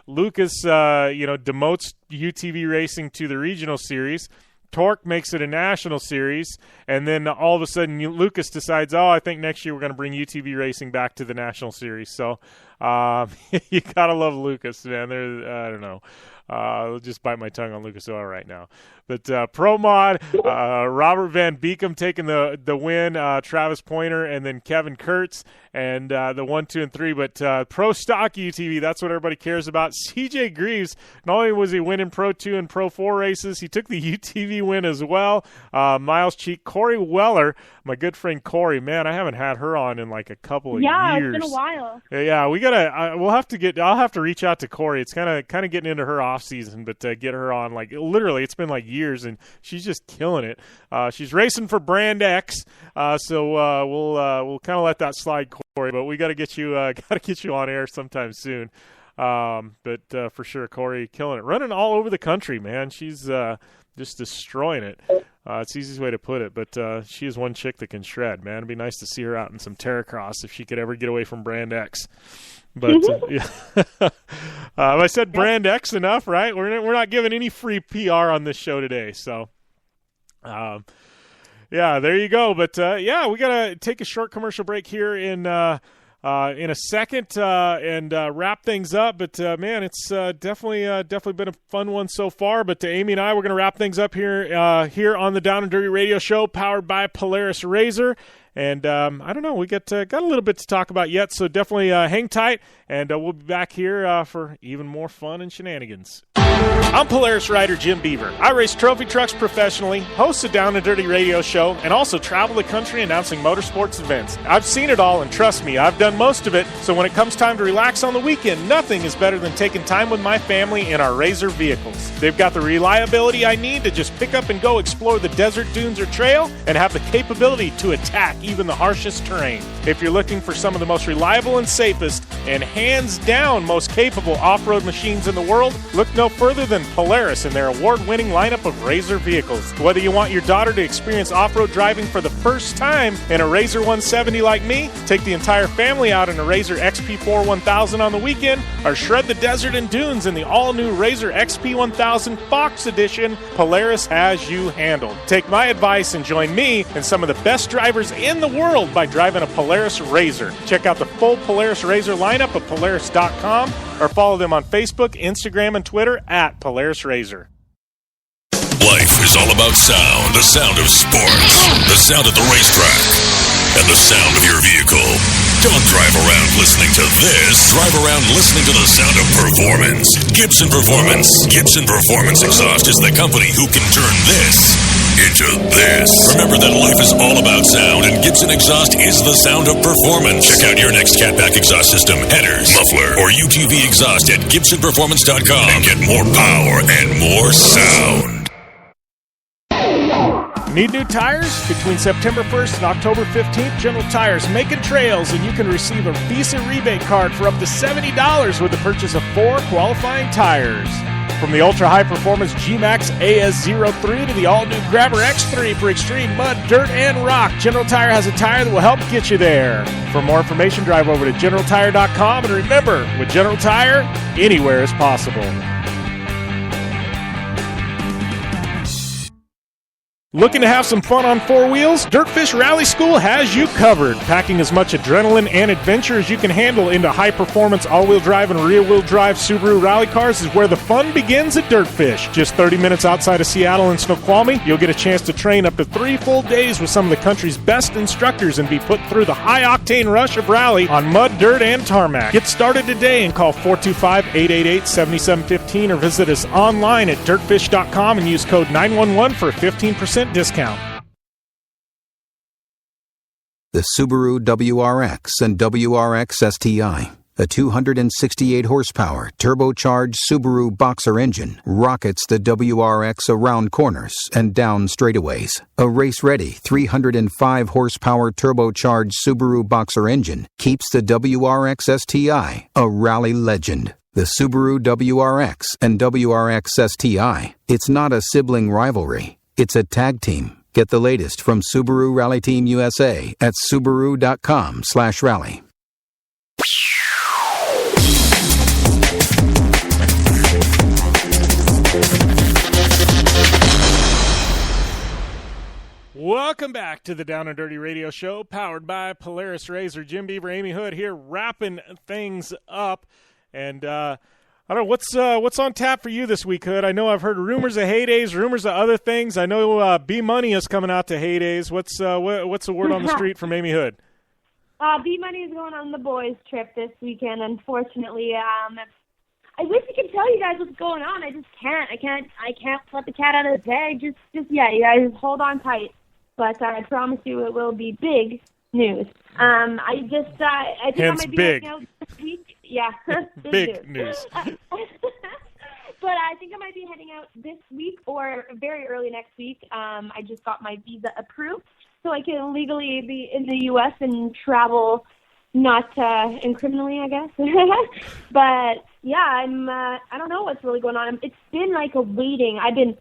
Lucas, demotes UTV racing to the regional series. Torque makes it a national series, and then all of a sudden Lucas decides, I think next year we're going to bring UTV racing back to the national series. So you gotta love Lucas, man. I don't know. I'll just bite my tongue on Lucas Oil right now. But Pro Mod, Robert Van Beekum taking the win, Travis Pointer, and then Kevin Kurtz, and the 1, 2, and 3. But Pro Stock UTV, that's what everybody cares about. CJ Greaves, not only was he winning Pro 2 and Pro 4 races, he took the UTV win as well. Miles Cheek, Corey Weller, my good friend Corey, man, I haven't had her on in like a couple of years. Yeah, it's been a while. Yeah, I'll have to reach out to Corey. It's kind of getting into her off season, but get her on, like literally it's been like years, and she's just killing it. She's racing for Brand X, so we'll kind of let that slide, Corey, but we got to get you on air sometime soon. But for sure, Corey killing it, running all over the country, man. She's just destroying it. It's the easiest way to put it, but she is one chick that can shred, man. It'd be nice to see her out in some Terracross if she could ever get away from Brand X. But I said Brand X enough, right? We're not giving any free PR on this show today, so there you go. But we gotta take a short commercial break here in in a second and wrap things up. But, man, it's definitely been a fun one so far. But Amy and I, we're going to wrap things up here on the Down and Dirty Radio Show, powered by Polaris RZR. And I don't know, we got a little bit to talk about yet, so definitely hang tight, and we'll be back here for even more fun and shenanigans. I'm Polaris rider Jim Beaver. I race trophy trucks professionally, host a Down and Dirty Radio Show, and also travel the country announcing motorsports events. I've seen it all, and trust me, I've done most of it, so when it comes time to relax on the weekend, nothing is better than taking time with my family in our RZR vehicles. They've got the reliability I need to just pick up and go explore the desert, dunes, or trail, and have the capability to attack even the harshest terrain. If you're looking for some of the most reliable and safest, and hands down most capable off-road machines in the world, look no further than Polaris and their award-winning lineup of RZR vehicles. Whether you want your daughter to experience off-road driving for the first time in a RZR 170 like me, take the entire family out in a RZR XP4 1000 on the weekend, or shred the desert and dunes in the all-new RZR XP 1000 Fox Edition, Polaris has you handled. Take my advice and join me and some of the best drivers in the world by driving a Polaris RZR. Check out the full Polaris RZR lineup at Polaris.com or follow them on Facebook, Instagram, and Twitter at Polaris RZR. Life is all about sound, the sound of sports, the sound at the racetrack, and the sound of your vehicle. Don't drive around listening to this. Drive around listening to the sound of performance. Gibson Performance. Gibson Performance Exhaust is the company who can turn this into this. Remember that life is all about sound, and Gibson Exhaust is the sound of performance. Check out your next catback exhaust system, headers, muffler, or UTV exhaust at GibsonPerformance.com and get more power and more sound. Need new tires? Between September 1st and October 15th, General Tire's making trails, and you can receive a Visa rebate card for up to $70 with the purchase of 4 qualifying tires. From the ultra-high-performance G-Max AS03 to the all-new Grabber X3 for extreme mud, dirt, and rock, General Tire has a tire that will help get you there. For more information, drive over to GeneralTire.com, and remember, with General Tire, anywhere is possible. Looking to have some fun on 4 wheels? Dirtfish Rally School has you covered. Packing as much adrenaline and adventure as you can handle into high-performance all-wheel drive and rear-wheel drive Subaru rally cars is where the fun begins at Dirtfish. Just 30 minutes outside of Seattle and Snoqualmie, you'll get a chance to train up to 3 full days with some of the country's best instructors and be put through the high-octane rush of rally on mud, dirt, and tarmac. Get started today and call 425-888-7715 or visit us online at dirtfish.com and use code 911 for a 15% discount. The Subaru WRX and WRX STI, a 268 horsepower turbocharged Subaru Boxer engine, rockets the WRX around corners and down straightaways. A race-ready 305 horsepower turbocharged Subaru Boxer engine keeps the WRX STI a rally legend. The Subaru WRX and WRX STI, it's not a sibling rivalry. It's a tag team. Get the latest from Subaru Rally Team USA at Subaru.com/rally. Welcome back to the Down and Dirty Radio Show, powered by Polaris RZR. Jim Beaver, Amy Hood here, wrapping things up. And I don't know, what's on tap for you this week, Hood? I know I've heard rumors of Heydays, rumors of other things. I know B-Money is coming out to Heydays. What's the word on the street from Amy Hood? B-Money is going on the boys' trip this weekend, unfortunately. I wish I could tell you guys what's going on. I just can't. I can't let the cat out of the bag. Just yeah, you guys hold on tight. But I promise you it will be big news. I think I might be big. heading out this week. Yeah, big news. But I think I might be heading out this week or very early next week. I just got my visa approved, so I can legally be in the U.S. and travel, not criminally, I guess. But yeah, I don't know what's really going on. It's been like a waiting. I've been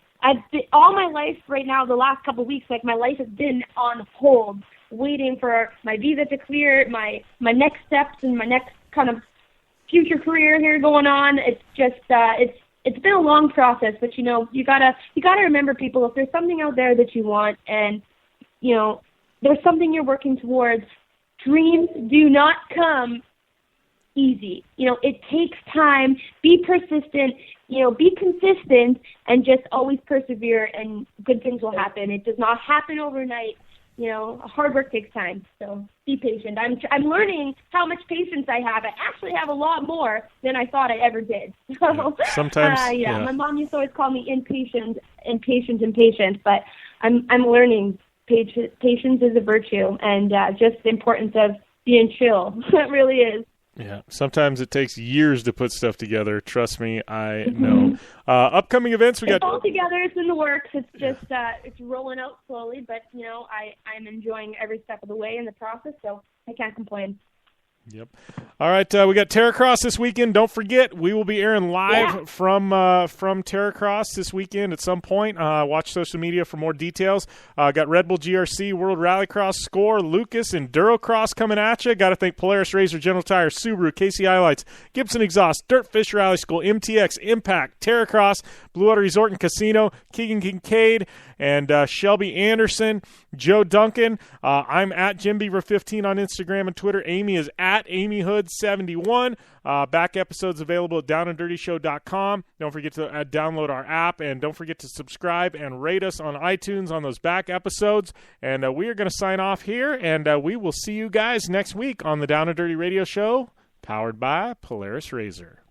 all my life right now. The last couple of weeks, like my life has been on hold, waiting for my visa to clear, my next steps and my next kind of future career here going on. It's just it's been a long process, but you gotta remember, people, if there's something out there that you want and there's something you're working towards, dreams do not come easy. It takes time. Be persistent, be consistent, and just always persevere, and good things will happen. It does not happen overnight. Hard work takes time, so be patient. I'm learning how much patience I have. I actually have a lot more than I thought I ever did. So, sometimes, my mom used to always call me impatient, but I'm learning patience is a virtue, and just the importance of being chill. It really is. Yeah, sometimes it takes years to put stuff together. Trust me, I know. Upcoming events, It's all together. It's in the works. It's just it's rolling out slowly, but I'm enjoying every step of the way in the process, so I can't complain. Yep. All right, we got Terracross this weekend. Don't forget, we will be airing live from Terracross this weekend at some point. Watch social media for more details. Got Red Bull GRC, World Rallycross, Score, Lucas, and Durocross coming at you. Got to thank Polaris, Razor, General Tire, Subaru, KCI Lights, Gibson Exhaust, Dirtfish Rally School, MTX, Impact, Terracross, Blue Water Resort and Casino, Keegan Kincaid, and Shelby Anderson, Joe Duncan. I'm at JimBeaver15 on Instagram and Twitter. Amy is at AmyHood71. Back episodes available at downanddyrtyshow.com. Don't forget to download our app, and don't forget to subscribe and rate us on iTunes on those back episodes. And we are going to sign off here, and we will see you guys next week on the Down and Dirty Radio Show, powered by Polaris Razor.